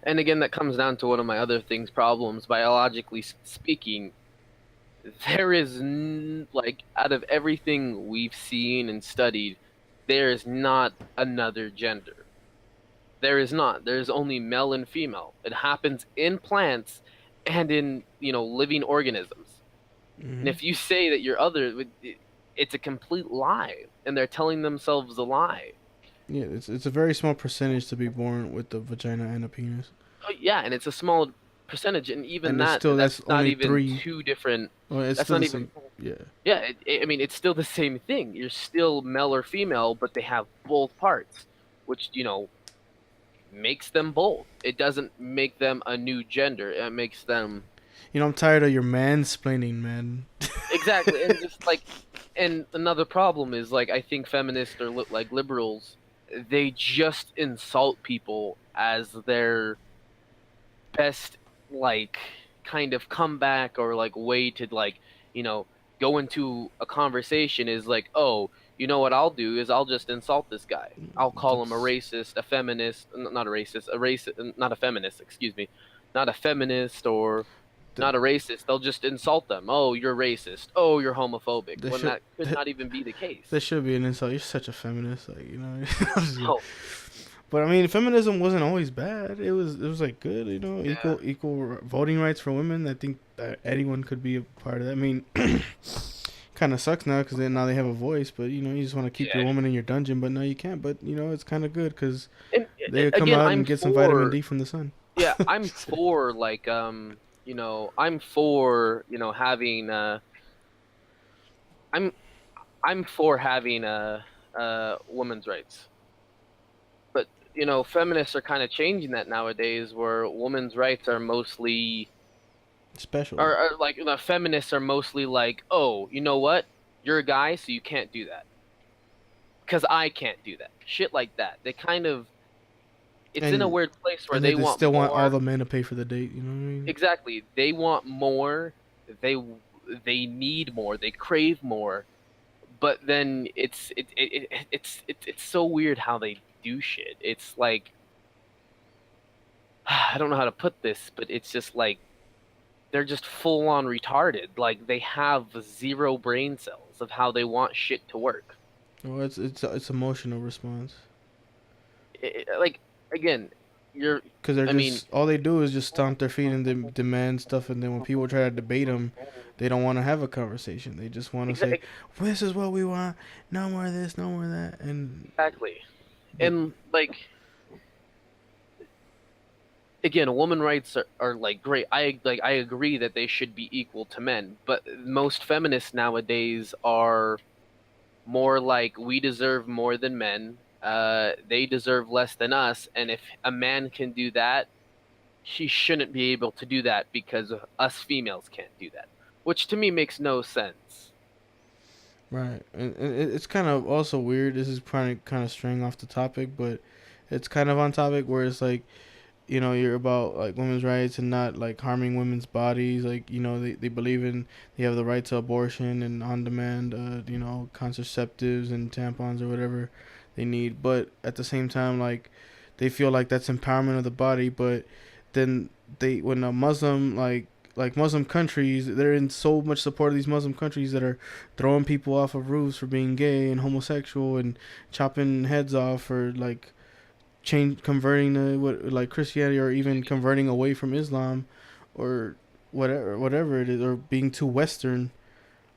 [SPEAKER 1] And again, that comes down to one of my other things, problems. Biologically speaking, there is, like, out of everything we've seen and studied, there is not another gender. There is not. There is only male and female. It happens in plants and in, living organisms. And
[SPEAKER 2] Hmm.
[SPEAKER 1] if you say that you're other, it's a complete lie, and they're telling themselves a lie.
[SPEAKER 2] Yeah, it's a very small percentage to be born with a vagina and a penis,
[SPEAKER 1] Oh, yeah, and it's a small percentage, and even
[SPEAKER 2] and it's still
[SPEAKER 1] that's
[SPEAKER 2] that's
[SPEAKER 1] not
[SPEAKER 2] only
[SPEAKER 1] even
[SPEAKER 2] three.
[SPEAKER 1] two different.
[SPEAKER 2] Well, it's
[SPEAKER 1] That's
[SPEAKER 2] still
[SPEAKER 1] not
[SPEAKER 2] the
[SPEAKER 1] even.
[SPEAKER 2] same. Yeah.
[SPEAKER 1] Yeah, I mean, it's still the same thing. You're still male or female, but they have both parts, which, makes them both. It doesn't make them a new gender. It makes them
[SPEAKER 2] I'm tired of your mansplaining, man.
[SPEAKER 1] exactly, and just like, and another problem is like I think feminists or like liberals, they just insult people as their best like kind of comeback or like way to like you know go into a conversation is like, oh, you know what I'll do is I'll just insult this guy. I'll call him a
[SPEAKER 2] That's
[SPEAKER 1] racist, a feminist, not a racist, a racist, not a feminist, excuse me, not a feminist or
[SPEAKER 2] that,
[SPEAKER 1] not a racist. They'll just insult them. Oh, you're racist. Oh, you're homophobic.
[SPEAKER 2] that
[SPEAKER 1] When
[SPEAKER 2] should
[SPEAKER 1] that could not even be the
[SPEAKER 2] that
[SPEAKER 1] case.
[SPEAKER 2] should be an insult. You're such a feminist, like
[SPEAKER 1] Oh,
[SPEAKER 2] But I mean, feminism wasn't always bad. It was like good,
[SPEAKER 1] yeah,
[SPEAKER 2] equal voting rights for women. I think that anyone could be a part of that. I mean, kind of sucks now because now they have a voice. But you just want to keep your
[SPEAKER 1] yeah.
[SPEAKER 2] woman in your dungeon, but now you can't. But it's kind of good because
[SPEAKER 1] And
[SPEAKER 2] they come
[SPEAKER 1] again,
[SPEAKER 2] out
[SPEAKER 1] I'm
[SPEAKER 2] and get some vitamin
[SPEAKER 1] for
[SPEAKER 2] D from the sun.
[SPEAKER 1] yeah, I'm for like I'm for having I'm I'm for having women's rights, but feminists are kind of changing that nowadays, where women's rights are mostly
[SPEAKER 2] Special.
[SPEAKER 1] are like the feminists are mostly like, oh, you know what, you're a guy, so you can't do that because I can't do that, shit like that. They kind of it's in a
[SPEAKER 2] And
[SPEAKER 1] weird place where
[SPEAKER 2] and they
[SPEAKER 1] they
[SPEAKER 2] just
[SPEAKER 1] want
[SPEAKER 2] still want all
[SPEAKER 1] more.
[SPEAKER 2] the men to pay for the date. You know what I mean?
[SPEAKER 1] Exactly. They want more. They they need more. They crave more. But then it's so weird how they do shit. It's like I don't know how to put this, but it's just like they're just full on retarded. Like they have zero brain cells of how they want shit to work.
[SPEAKER 2] Well, it's emotional response.
[SPEAKER 1] Like again, you're.
[SPEAKER 2] Because they're
[SPEAKER 1] I mean,
[SPEAKER 2] just all they do is just stomp their feet and demand stuff, and then when people try to debate them, they don't want to have a conversation. They just want to say, well, "This is what we want. No more of this, no more of that." And
[SPEAKER 1] exactly.
[SPEAKER 2] but
[SPEAKER 1] And like again, women rights are like great. I agree that they should be equal to men, but most feminists nowadays are more like we deserve more than men. They deserve less than us, and if a man can do that, he shouldn't be able to do that because us females can't do that. Which to me makes no sense.
[SPEAKER 2] right, and it's kind of also weird. This is kind of straying off the topic, but it's kind of on topic where it's like you're about like women's rights and not like harming women's bodies. Like, they believe in they have the right to abortion and on demand, contraceptives and tampons or whatever they need. But at the same time, like they feel like that's empowerment of the body. But then when a Muslim like Muslim countries, they're in so much support of these Muslim countries that are throwing people off of roofs for being gay and homosexual and chopping heads off or like converting to like Christianity or even converting away from Islam or whatever it is or being too Western,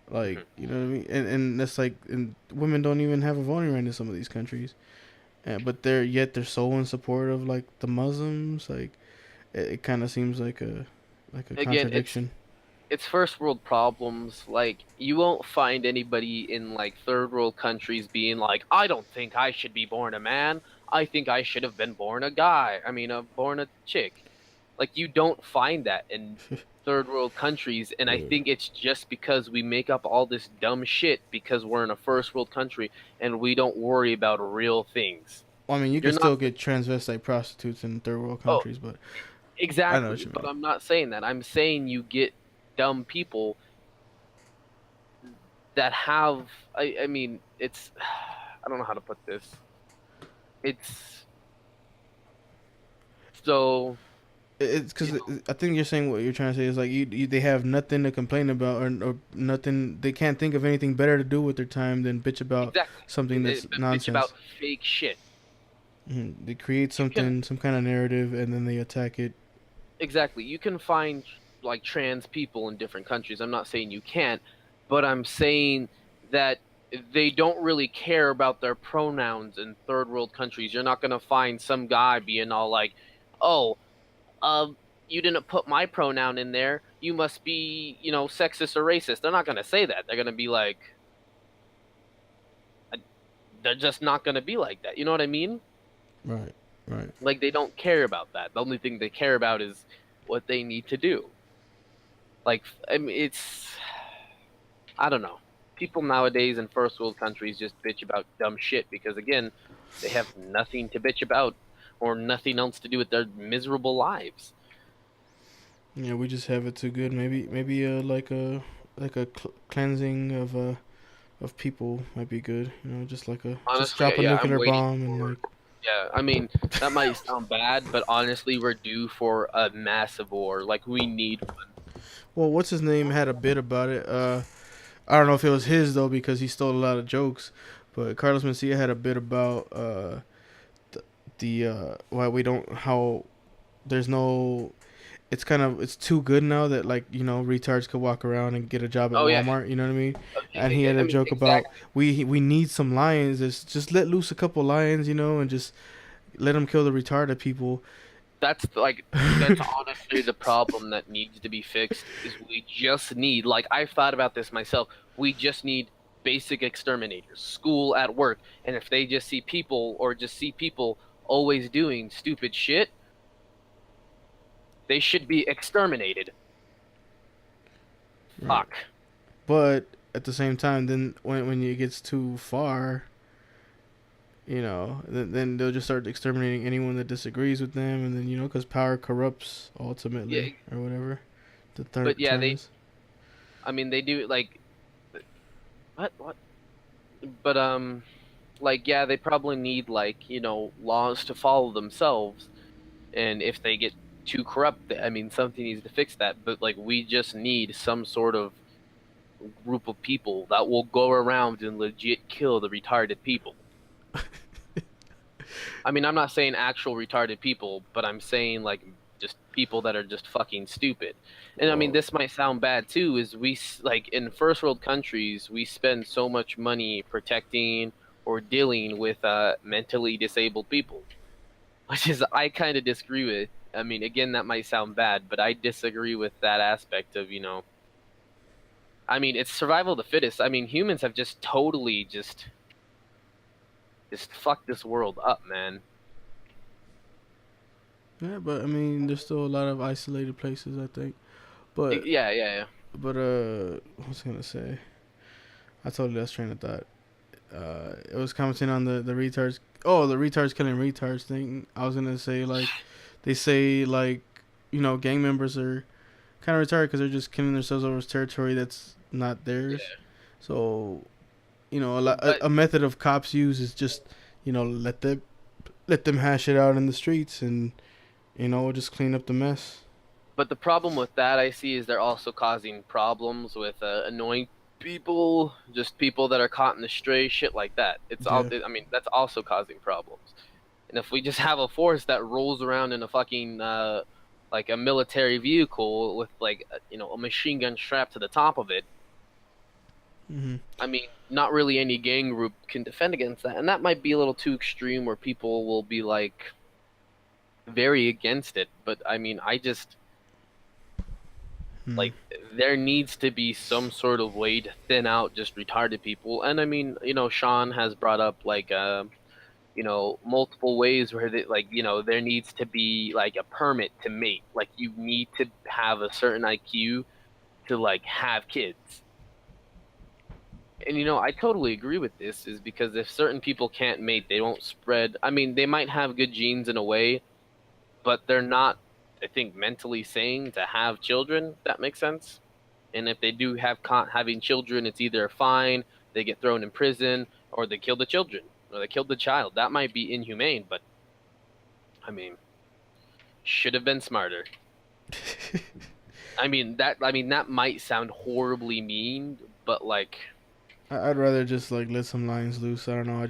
[SPEAKER 2] like
[SPEAKER 1] Mhm.
[SPEAKER 2] what I mean, and that's like, and women don't even have a voting right in some of these countries, but they're so in support of like the Muslims. Like it kind of seems like a
[SPEAKER 1] Again, it's
[SPEAKER 2] contradiction.
[SPEAKER 1] it's first world problems. Like you won't find anybody in like third world countries being like, I don't think I should be born a man. I think I should have been born a guy. I mean, born a chick. Like you don't find that in third world countries, and I
[SPEAKER 2] Yeah.
[SPEAKER 1] think it's just because we make up all this dumb shit because we're in a first world country and we don't worry about real things.
[SPEAKER 2] Well, I mean, you can
[SPEAKER 1] You're not.
[SPEAKER 2] still get transvestite prostitutes in third world
[SPEAKER 1] Oh,
[SPEAKER 2] countries, but I know what
[SPEAKER 1] exactly.
[SPEAKER 2] you
[SPEAKER 1] But
[SPEAKER 2] mean.
[SPEAKER 1] I'm not saying that. I'm saying you get dumb people that have I mean it's I don't know how to put this. It's so
[SPEAKER 2] It's
[SPEAKER 1] you
[SPEAKER 2] because
[SPEAKER 1] know
[SPEAKER 2] I think you're saying what you're trying to say is like they have nothing to complain about or nothing, they can't think of anything better to do with their time than bitch about
[SPEAKER 1] exactly
[SPEAKER 2] something that's
[SPEAKER 1] bitch about
[SPEAKER 2] nonsense.
[SPEAKER 1] fake shit.
[SPEAKER 2] They create
[SPEAKER 1] You can
[SPEAKER 2] something, some kind of narrative, and then they attack it.
[SPEAKER 1] exactly. You can find like trans people in different countries. I'm not saying you can't, but I'm saying that they don't really care about their pronouns in third world countries. You're not gonna find some guy being all like, "Oh, you didn't put my pronoun in there. You must be, sexist or racist." They're not gonna say that. They're gonna be like, they're just not gonna be like that. You know what I mean?
[SPEAKER 2] Right, right.
[SPEAKER 1] Like they don't care about that. The only thing they care about is what they need to do. Like, I mean, I don't know. People nowadays in first world countries just bitch about dumb shit because again, they have nothing to bitch about or nothing else to do with their miserable lives.
[SPEAKER 2] Yeah, we just have it too good. Maybe like a cleansing of people might be good. You know, just like a just
[SPEAKER 1] Honestly,
[SPEAKER 2] drop a
[SPEAKER 1] yeah, I'm
[SPEAKER 2] nuclear
[SPEAKER 1] waiting
[SPEAKER 2] bomb and
[SPEAKER 1] for.
[SPEAKER 2] like.
[SPEAKER 1] Yeah, I mean, that might sound bad, but honestly, we're due for a massive war. Like, we need one.
[SPEAKER 2] Well, what's his name had a bit about it. I don't know if it was his though because he stole a lot of jokes, but Carlos Mencia had a bit about the why we don't how there's no it's kind of it's too good now that like retards could walk around and get a job at
[SPEAKER 1] Oh, yeah.
[SPEAKER 2] Walmart. You know what I mean? And he
[SPEAKER 1] Yeah,
[SPEAKER 2] had
[SPEAKER 1] I
[SPEAKER 2] a
[SPEAKER 1] mean,
[SPEAKER 2] joke about
[SPEAKER 1] exactly.
[SPEAKER 2] we need some lions. Just let loose a couple lions, and just let them kill the retarded people.
[SPEAKER 1] That's honestly the problem that needs to be fixed is we just need, like, I've thought about this myself. We just need basic exterminators, school at work. And if they just see people or just see people always doing stupid shit, they should be exterminated.
[SPEAKER 2] Right.
[SPEAKER 1] Fuck.
[SPEAKER 2] But at the same time, then when it gets too far, then they'll just start exterminating anyone that disagrees with them, and then because power corrupts
[SPEAKER 1] Yeah,
[SPEAKER 2] ultimately or whatever the
[SPEAKER 1] but yeah,
[SPEAKER 2] term is.
[SPEAKER 1] I mean, they do, like, what? But, like, yeah, they probably need, like, laws to follow themselves. And if they get too corrupt, I mean, something needs to fix that. But, like, we just need some sort of group of people that will go around and legit kill the retarded people. I mean, I'm not saying actual retarded people, but I'm saying, like, just people that are just fucking stupid. And I mean,
[SPEAKER 2] Well,
[SPEAKER 1] this might sound bad too, is like, in first world countries, we spend so much money protecting or dealing with mentally disabled people, which is I kind of disagree with. I mean, again, that might sound bad, but I disagree with that aspect of, I mean, it's survival of the fittest. I mean, humans have just totally just fucked this world up, man.
[SPEAKER 2] yeah, but I mean, there's still a lot of isolated places, I think. But
[SPEAKER 1] Yeah, yeah, yeah.
[SPEAKER 2] what was I gonna say? I totally lost train of thought. It was commenting on the retards. Oh, the retards killing retards thing. I was gonna say like, they say like, gang members are kind of retarded because they're just killing themselves over territory that's not theirs.
[SPEAKER 1] Yeah.
[SPEAKER 2] So
[SPEAKER 1] But
[SPEAKER 2] a method of cops use is just let them hash it out in the streets and just clean up the mess.
[SPEAKER 1] but the problem with that I see is they're also causing problems with annoying people, just people that are caught in the stray, shit like that. It's all.
[SPEAKER 2] Yeah.
[SPEAKER 1] I mean, that's also causing problems. And if we just have a force that rolls around in a fucking like a military vehicle with like a machine gun strapped to the top of it,
[SPEAKER 2] Hmm.
[SPEAKER 1] I mean, not really any gang group can defend against that. And that might be a little too extreme where people will be like very against it. But I mean, I just
[SPEAKER 2] Hmm.
[SPEAKER 1] like there needs to be some sort of way to thin out just retarded people. And I mean, Sean has brought up like multiple ways where there needs to be like a permit to mate. Like you need to have a certain IQ to like have kids. And I totally agree with this is because if certain people can't mate, they won't spread. I mean, they might have good genes in a way, but they're not, I think, mentally sane to have children, if that makes sense. And if they do have having children, it's either a fine, they get thrown in prison, or they kill the children, or they kill the child. That might be inhumane, but I mean, should have been smarter. I mean that might sound horribly mean, but like
[SPEAKER 2] I'd rather just like let some lions loose. I don't know.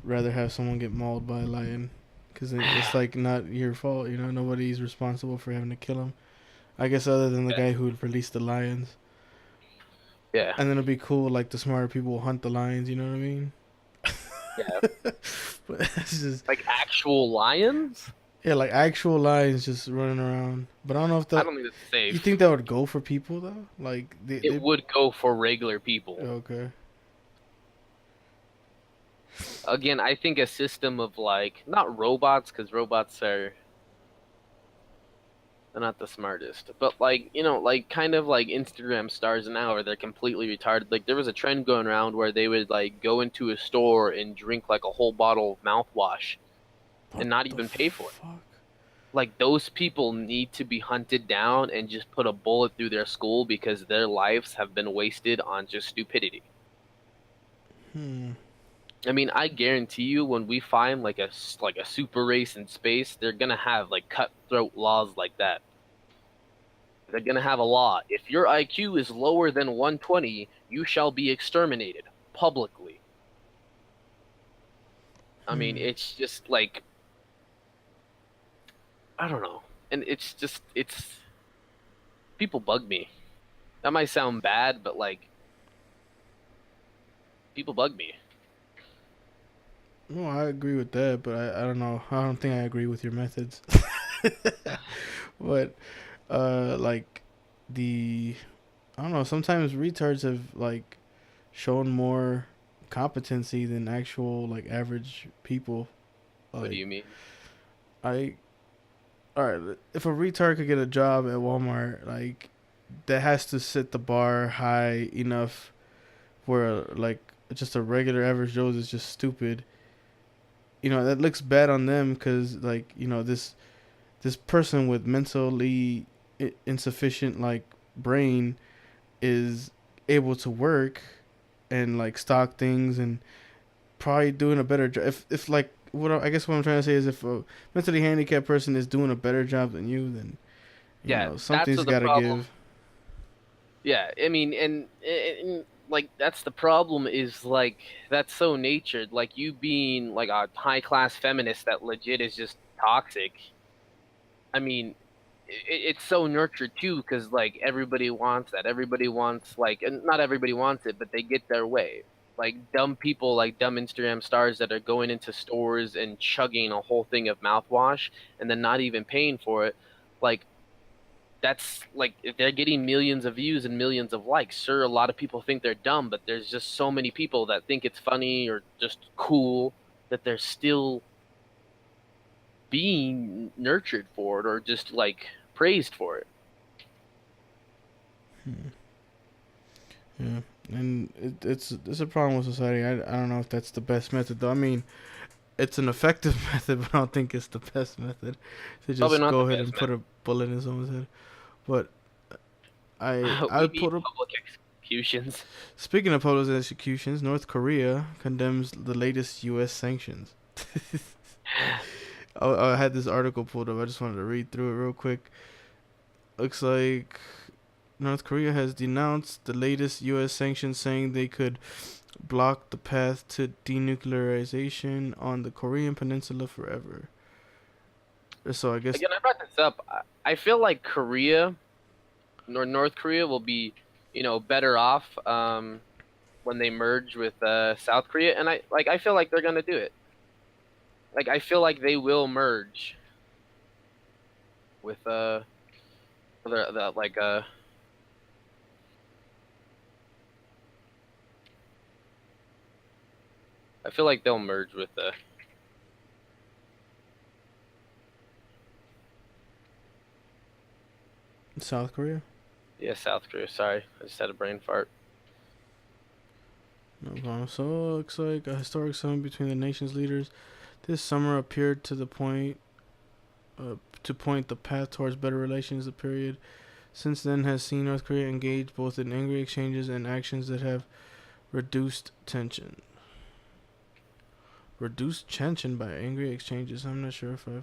[SPEAKER 2] rather have someone get mauled by a lion, because it's like not your fault. You know, nobody's responsible for having to kill him. I guess other than the guy who would release the lions.
[SPEAKER 1] Yeah.
[SPEAKER 2] And then it'd be cool, like the smarter people will hunt the lions. You know what I mean?
[SPEAKER 1] Yeah.
[SPEAKER 2] But it's just
[SPEAKER 1] Like actual lions?
[SPEAKER 2] yeah, like actual lions just running around. But I don't know if
[SPEAKER 1] I
[SPEAKER 2] that.
[SPEAKER 1] don't think it's
[SPEAKER 2] You
[SPEAKER 1] safe.
[SPEAKER 2] think that would go for people though? Like
[SPEAKER 1] It would go for regular people.
[SPEAKER 2] okay.
[SPEAKER 1] Again, I think a system of like not robots, because robots are they're not the smartest, but like like kind of like Instagram stars now, where they're completely retarded. Like there was a trend going around where they would like go into a store and drink like a whole bottle of mouthwash
[SPEAKER 2] What
[SPEAKER 1] and not
[SPEAKER 2] the
[SPEAKER 1] even pay for it.
[SPEAKER 2] fuck?
[SPEAKER 1] Like those people need to be hunted down and just put a bullet through their skull because their lives have been wasted on just stupidity.
[SPEAKER 2] Hmm.
[SPEAKER 1] I mean, I guarantee you, when we find like a super race in space, they're gonna have like cutthroat laws like that. They're gonna have a law. If your IQ is lower than 120, you shall be exterminated publicly. I mean,
[SPEAKER 2] Hmm.
[SPEAKER 1] it's just like I don't know, and it's people bug me. That might sound bad, but like people bug me.
[SPEAKER 2] No, I agree with that, but I don't know. I don't think I agree with your methods. But like the I don't know. Sometimes retards have like shown more competency than actual like average people.
[SPEAKER 1] What do
[SPEAKER 2] Like
[SPEAKER 1] you mean?
[SPEAKER 2] I all right, if a retard could get a job at Walmart, like that has to set the bar high enough where like just a regular average Joe is just stupid. You know that looks bad on them because like this person with mentally insufficient like brain is able to work and like stock things and probably doing a better job. If like I guess what I'm trying to say is if a mentally handicapped person is doing a better job than you, then
[SPEAKER 1] Yeah, that's
[SPEAKER 2] something's
[SPEAKER 1] what the
[SPEAKER 2] got to
[SPEAKER 1] problem.
[SPEAKER 2] give.
[SPEAKER 1] Yeah, I mean, and like that's the problem is like that's so natured. Like you being like a high class feminist that legit is just toxic. I mean, it's so nurtured too because like everybody wants that. Everybody wants like, and not everybody wants it, but they get their way. Like dumb people, like dumb Instagram stars that are going into stores and chugging a whole thing of mouthwash and then not even paying for it. Like that's like if they're getting millions of views and millions of likes. Sure, a lot of people think they're dumb, but there's just so many people that think it's funny or just cool that they're still being nurtured for it or just like praised for it.
[SPEAKER 2] Hmm. Yeah, and it's a problem with society. I don't know if that's the best method though. I mean, it's an effective method, but I don't think it's the best method to
[SPEAKER 1] Probably
[SPEAKER 2] just
[SPEAKER 1] not the
[SPEAKER 2] go ahead
[SPEAKER 1] best
[SPEAKER 2] and put a bullet in someone's head. But
[SPEAKER 1] method.
[SPEAKER 2] I
[SPEAKER 1] We
[SPEAKER 2] would
[SPEAKER 1] need
[SPEAKER 2] put up.
[SPEAKER 1] public executions.
[SPEAKER 2] Speaking of police executions, North Korea condemns the latest U.S. sanctions. I had this article pulled up. I just wanted to read through it real quick. Looks like North Korea has denounced the latest U.S. sanctions, saying they could block the path to denuclearization on the Korean Peninsula forever. So I guess
[SPEAKER 1] Again, I brought this up. I feel like Korea, North Korea, will be, better off when they merge with South Korea, and I feel like they're gonna do it. Like I feel like they will merge with the like I feel like they'll merge with
[SPEAKER 2] South Korea.
[SPEAKER 1] yeah, South Korea. Sorry, I just had a brain fart.
[SPEAKER 2] No problem. So it looks like a historic summit between the nation's leaders this summer appeared to point the path towards better relations. The period since then has seen North Korea engage both in angry exchanges and actions that have reduced tension. Reduced tension by angry exchanges. I'm not sure if I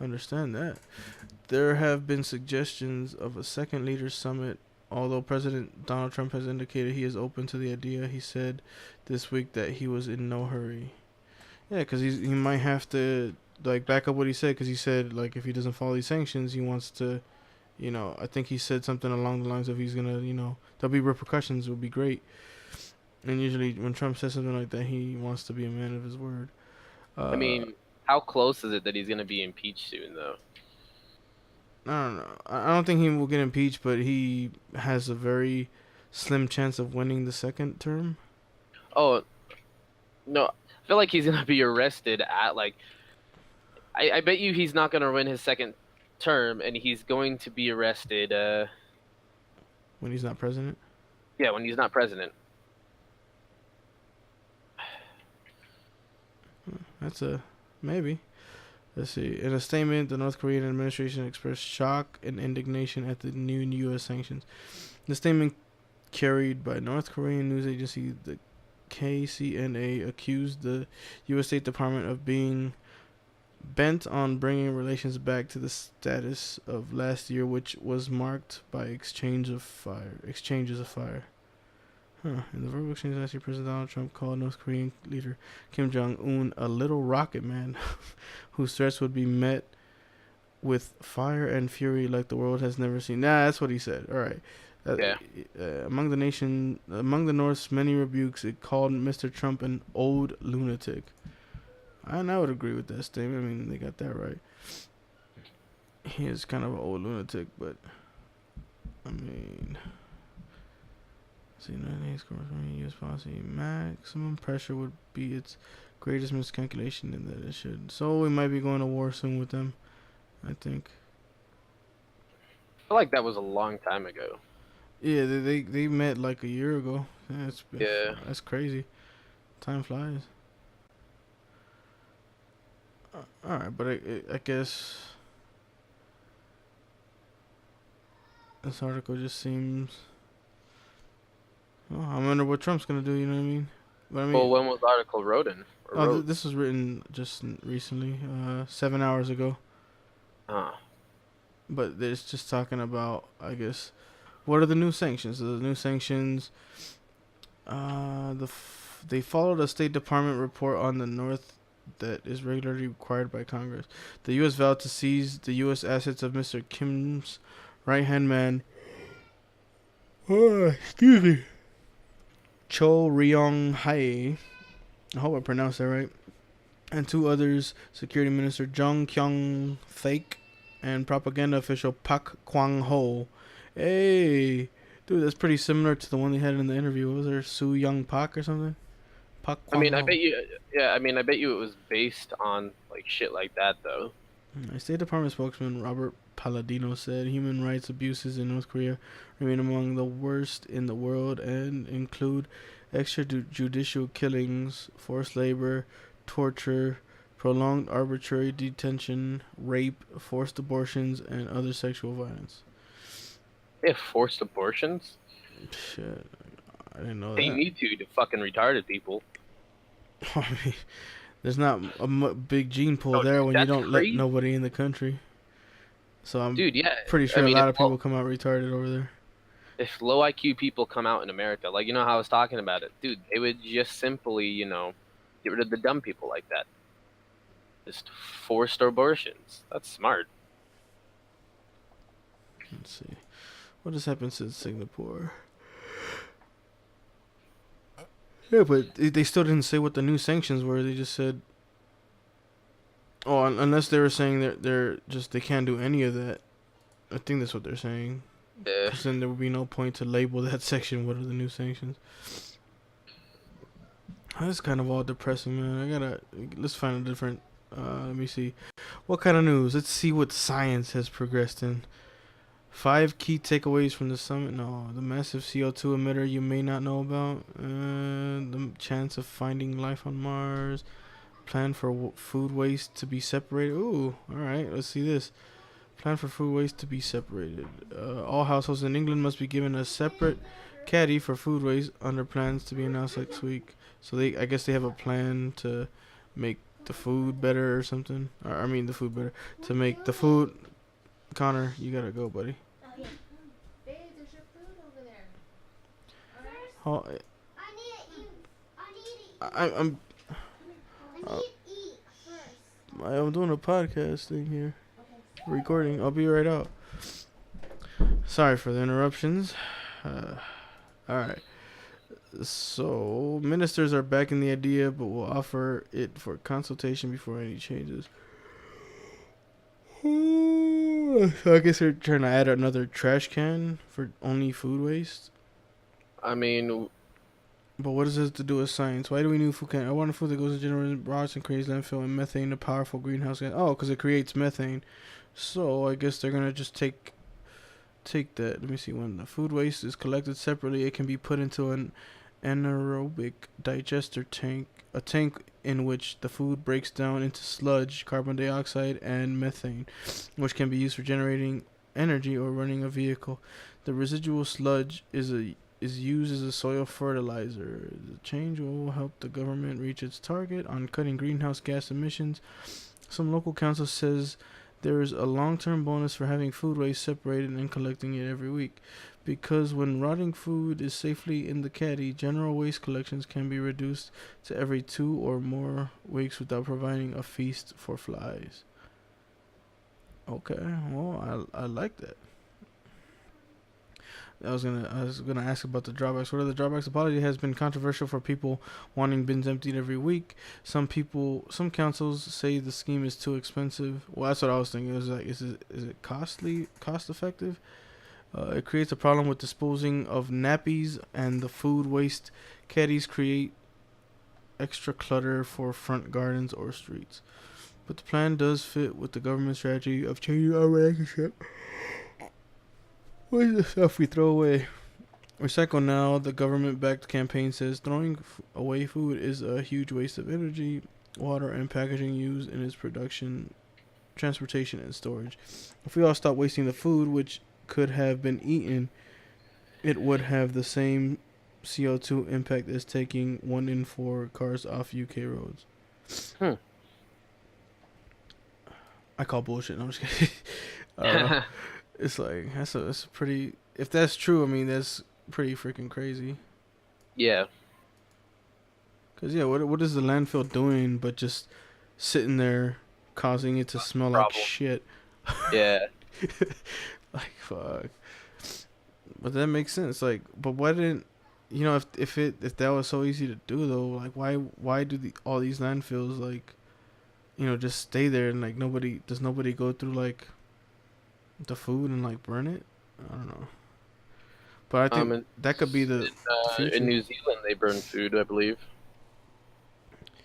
[SPEAKER 2] understand that. There have been suggestions of a second leaders summit. Although President Donald Trump has indicated he is open to the idea, he said this week that he was in no hurry. Yeah, because he might have to like back up what he said, because he said like if he doesn't follow these sanctions, he wants to, I think he said something along the lines of he's gonna, there'll be repercussions. It will be great. And usually when Trump says something like that, he wants to be a man of his word.
[SPEAKER 1] I
[SPEAKER 2] Uh,
[SPEAKER 1] mean, how close is it that he's gonna be impeached soon, though?
[SPEAKER 2] I don't know. I don't think he will get impeached, but he has a very slim chance of winning the second term.
[SPEAKER 1] Oh no, I feel like he's gonna be arrested at like. I bet you he's not gonna win his second term, and he's going to be arrested.
[SPEAKER 2] When he's not president.
[SPEAKER 1] Yeah, when he's not president.
[SPEAKER 2] That's a maybe. Let's see. In a statement, the North Korean administration expressed shock and indignation at the new U.S. sanctions. The statement, carried by North Korean news agency the KCNA, accused the U.S. State Department of being bent on bringing relations back to the status of last year, which was marked by exchanges of fire. Huh. In the verbal exchange last year, President Donald Trump called North Korean leader Kim Jong-un a little rocket man whose threats would be met with fire and fury like the world has never seen. Nah, that's what he said. All right.
[SPEAKER 1] Yeah.
[SPEAKER 2] Among the North's many rebukes, it called Mr. Trump an old lunatic. I would agree with that statement. I mean, they got that right. He is kind of an old lunatic, but I mean, see, United States U.S. policy, maximum pressure would be its greatest miscalculation, in that it should. So we might be going to war soon with them, I think.
[SPEAKER 1] I feel like that was a long time ago.
[SPEAKER 2] Yeah, they met like a year ago.
[SPEAKER 1] Yeah.
[SPEAKER 2] That's crazy. Time flies. All right, but I guess this article just seems. Oh, I wonder what Trump's gonna do. You know what I mean? But I mean,
[SPEAKER 1] Well, when was the article written?
[SPEAKER 2] this was written just recently, 7 hours ago.
[SPEAKER 1] Huh.
[SPEAKER 2] But it's just talking about, I guess, what are the new sanctions? The new sanctions. They followed a State Department report on the North that is regularly required by Congress. The U.S. vowed to seize the U.S. assets of Mr. Kim's right-hand man. Excuse me. Cho Ryong-hae. I hope I pronounced that right. And two others, Security Minister Jung Kyung-thaek and propaganda official Pak Kwang-ho. Hey, dude, that's pretty similar to the one they had in the interview. What was there, Su Young Pak or something? Pak
[SPEAKER 1] I mean, I
[SPEAKER 2] Kwang-ho.
[SPEAKER 1] bet you. Yeah, I mean, I bet you it was based on like shit like that, though.
[SPEAKER 2] A State Department spokesman Robert Palladino said human rights abuses in North Korea remain among the worst in the world and include extrajudicial killings, forced labor, torture, prolonged arbitrary detention, rape, forced abortions, and other sexual violence.
[SPEAKER 1] They have forced abortions.
[SPEAKER 2] Shit, I didn't know
[SPEAKER 1] They
[SPEAKER 2] that.
[SPEAKER 1] need to fucking retarded people.
[SPEAKER 2] I mean, there's not a big gene pool
[SPEAKER 1] Oh,
[SPEAKER 2] there
[SPEAKER 1] dude,
[SPEAKER 2] when you
[SPEAKER 1] that's
[SPEAKER 2] don't let
[SPEAKER 1] crazy.
[SPEAKER 2] nobody in the country. So I'm
[SPEAKER 1] Dude, yeah.
[SPEAKER 2] pretty
[SPEAKER 1] I
[SPEAKER 2] sure a
[SPEAKER 1] mean,
[SPEAKER 2] lot of people come out retarded over there.
[SPEAKER 1] if low IQ people come out in America, like how I was talking about it, dude, they would just simply, get rid of the dumb people like that. Just forced abortions. That's smart.
[SPEAKER 2] Let's see. What has happened since Singapore? Yeah, but they still didn't say what the new sanctions were. They just said, oh, unless they were saying they're just they can't do any of that. I think that's what they're saying.
[SPEAKER 1] Yeah.
[SPEAKER 2] Because then there would be no point to label that section. What are the new sanctions? That's kind of all depressing, man. Let's find a different. Let me see. What kind of news? Let's see what science has progressed in. 5 key takeaways from the summit. No, the massive CO2 emitter you may not know about. The chance of finding life on Mars. Plan for food waste to be separated. Ooh, all right. Let's see this. Plan for food waste to be separated. All households in England must be given a separate caddy for food waste under plans to be announced next week. So I guess they have a plan to make the food better or something. The food better. To make the food. Connor, you gotta go, buddy.
[SPEAKER 3] Babe, there's your food over there.
[SPEAKER 2] Oh,
[SPEAKER 3] I need to eat.
[SPEAKER 2] I'm.
[SPEAKER 3] I need to
[SPEAKER 2] I'm doing a podcast thing here.
[SPEAKER 3] Okay.
[SPEAKER 2] Recording. I'll be right out. Sorry for the interruptions. Alright. So, ministers are backing the idea, but will offer it for consultation before any changes. So I guess they're trying to add another trash can for only food waste.
[SPEAKER 1] I mean,
[SPEAKER 2] But what does this have to do with science? Why do we need food can? I want a food that goes to generate rocks and creates landfill and methane, a powerful greenhouse gas. Oh, because it creates methane. So I guess they're gonna just take that. Let me see. When the food waste is collected separately, it can be put into an anaerobic digester tank, a tank in which the food breaks down into sludge, carbon dioxide, and methane, which can be used for generating energy or running a vehicle. The residual sludge is used as a soil fertilizer. The change will help the government reach its target on cutting greenhouse gas emissions. Some local council says there is a long-term bonus for having food waste separated and collecting it every week. Because when rotting food is safely in the caddy, general waste collections can be reduced to every 2 or more weeks without providing a feast for flies. Okay, well, I like that. I was gonna ask about the drawbacks. What are the drawbacks? The policy has been controversial for people wanting bins emptied every week. Some councils say the scheme is too expensive. Well, that's what I was thinking. It was like, is it cost effective? It creates a problem with disposing of nappies, and the food waste caddies create extra clutter for front gardens or streets. But the plan does fit with the government strategy of changing our relationship with the stuff we throw away. Recycle now. The government-backed campaign says throwing away food is a huge waste of energy, water, and packaging used in its production, transportation, and storage. If we all stop wasting the food, which could have been eaten, it would have the same CO2 impact as taking 1 in 4 cars off UK roads. I call bullshit. No, I'm just kidding. It's like that's a pretty. If that's true, I mean that's pretty freaking crazy.
[SPEAKER 1] yeah.
[SPEAKER 2] Cause yeah, what is the landfill doing but just sitting there, causing it to smell like
[SPEAKER 1] Problem.
[SPEAKER 2] shit?
[SPEAKER 1] Yeah.
[SPEAKER 2] Like fuck. But that makes sense. Like, but why didn't if that was so easy to do though? Like, why do all these landfills like, just stay there and like nobody go through like the food and like burn it? I don't know. But I think that could be the future.
[SPEAKER 1] In New Zealand, they burn food, I believe.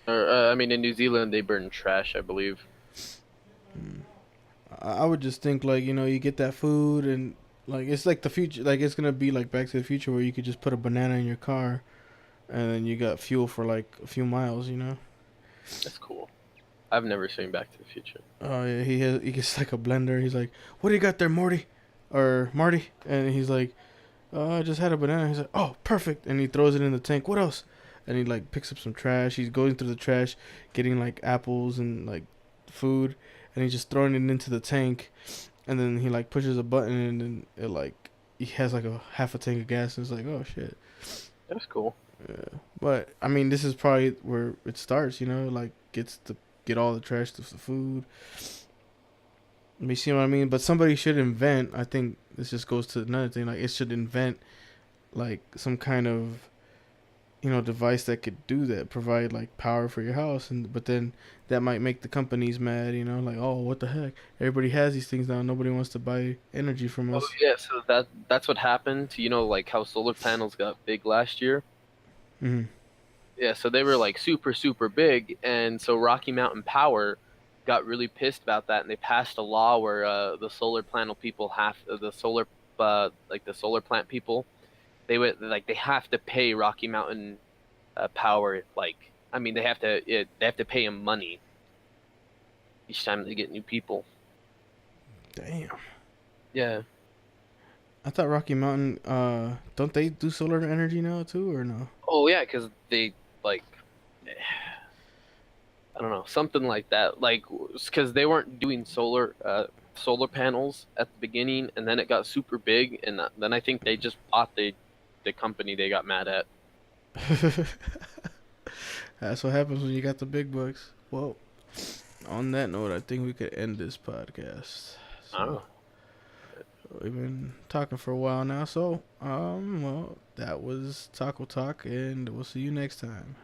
[SPEAKER 1] Or in New Zealand, they burn trash, I believe.
[SPEAKER 2] I would just think like you get that food and like it's like the future, like it's gonna be like Back to the Future where you could just put a banana in your car, and then you got fuel for like a few miles.
[SPEAKER 1] That's cool. I've never seen Back to the Future.
[SPEAKER 2] Oh yeah, he gets like a blender. He's like, "What do you got there, Morty?" Or Marty, and he's like, "I just had a banana." He's like, "Oh, perfect," and he throws it in the tank. What else? And he like picks up some trash. He's going through the trash, getting like apples and like food, and he's just throwing it into the tank, and then he like pushes a button and then it like he has like a half a tank of gas, and it's like, oh shit.
[SPEAKER 1] That's cool.
[SPEAKER 2] Yeah, but I mean, this is probably where it starts. Like get all the trash to the food. You see what I mean? But somebody should invent. I think this just goes to another thing. Like it should invent like some kind of device that could do that, provide like power for your house, but then that might make the companies mad, like, oh, what the heck, everybody has these things now, nobody wants to buy energy from us.
[SPEAKER 1] Oh yeah, so that's what happened to like how solar panels got big last year.
[SPEAKER 2] Mm-hmm.
[SPEAKER 1] Yeah, so they were like super super big, and so Rocky Mountain Power got really pissed about that, and they passed a law where the solar panel people the solar plant people, they have to pay Rocky Mountain Power, they have to pay them money each time they get new people.
[SPEAKER 2] Damn.
[SPEAKER 1] Yeah.
[SPEAKER 2] I thought Rocky Mountain, don't they do solar energy now too, or no?
[SPEAKER 1] Oh yeah, because they I don't know, something like that. Because they weren't doing solar panels at the beginning, and then it got super big, and then I think they just bought the company they got mad at.
[SPEAKER 2] That's what happens when you got the big bucks. Well, on that note, I think we could end this podcast. So,
[SPEAKER 1] Oh.
[SPEAKER 2] we've been talking for a while now. So, well, that was Taco Talk, and we'll see you next time.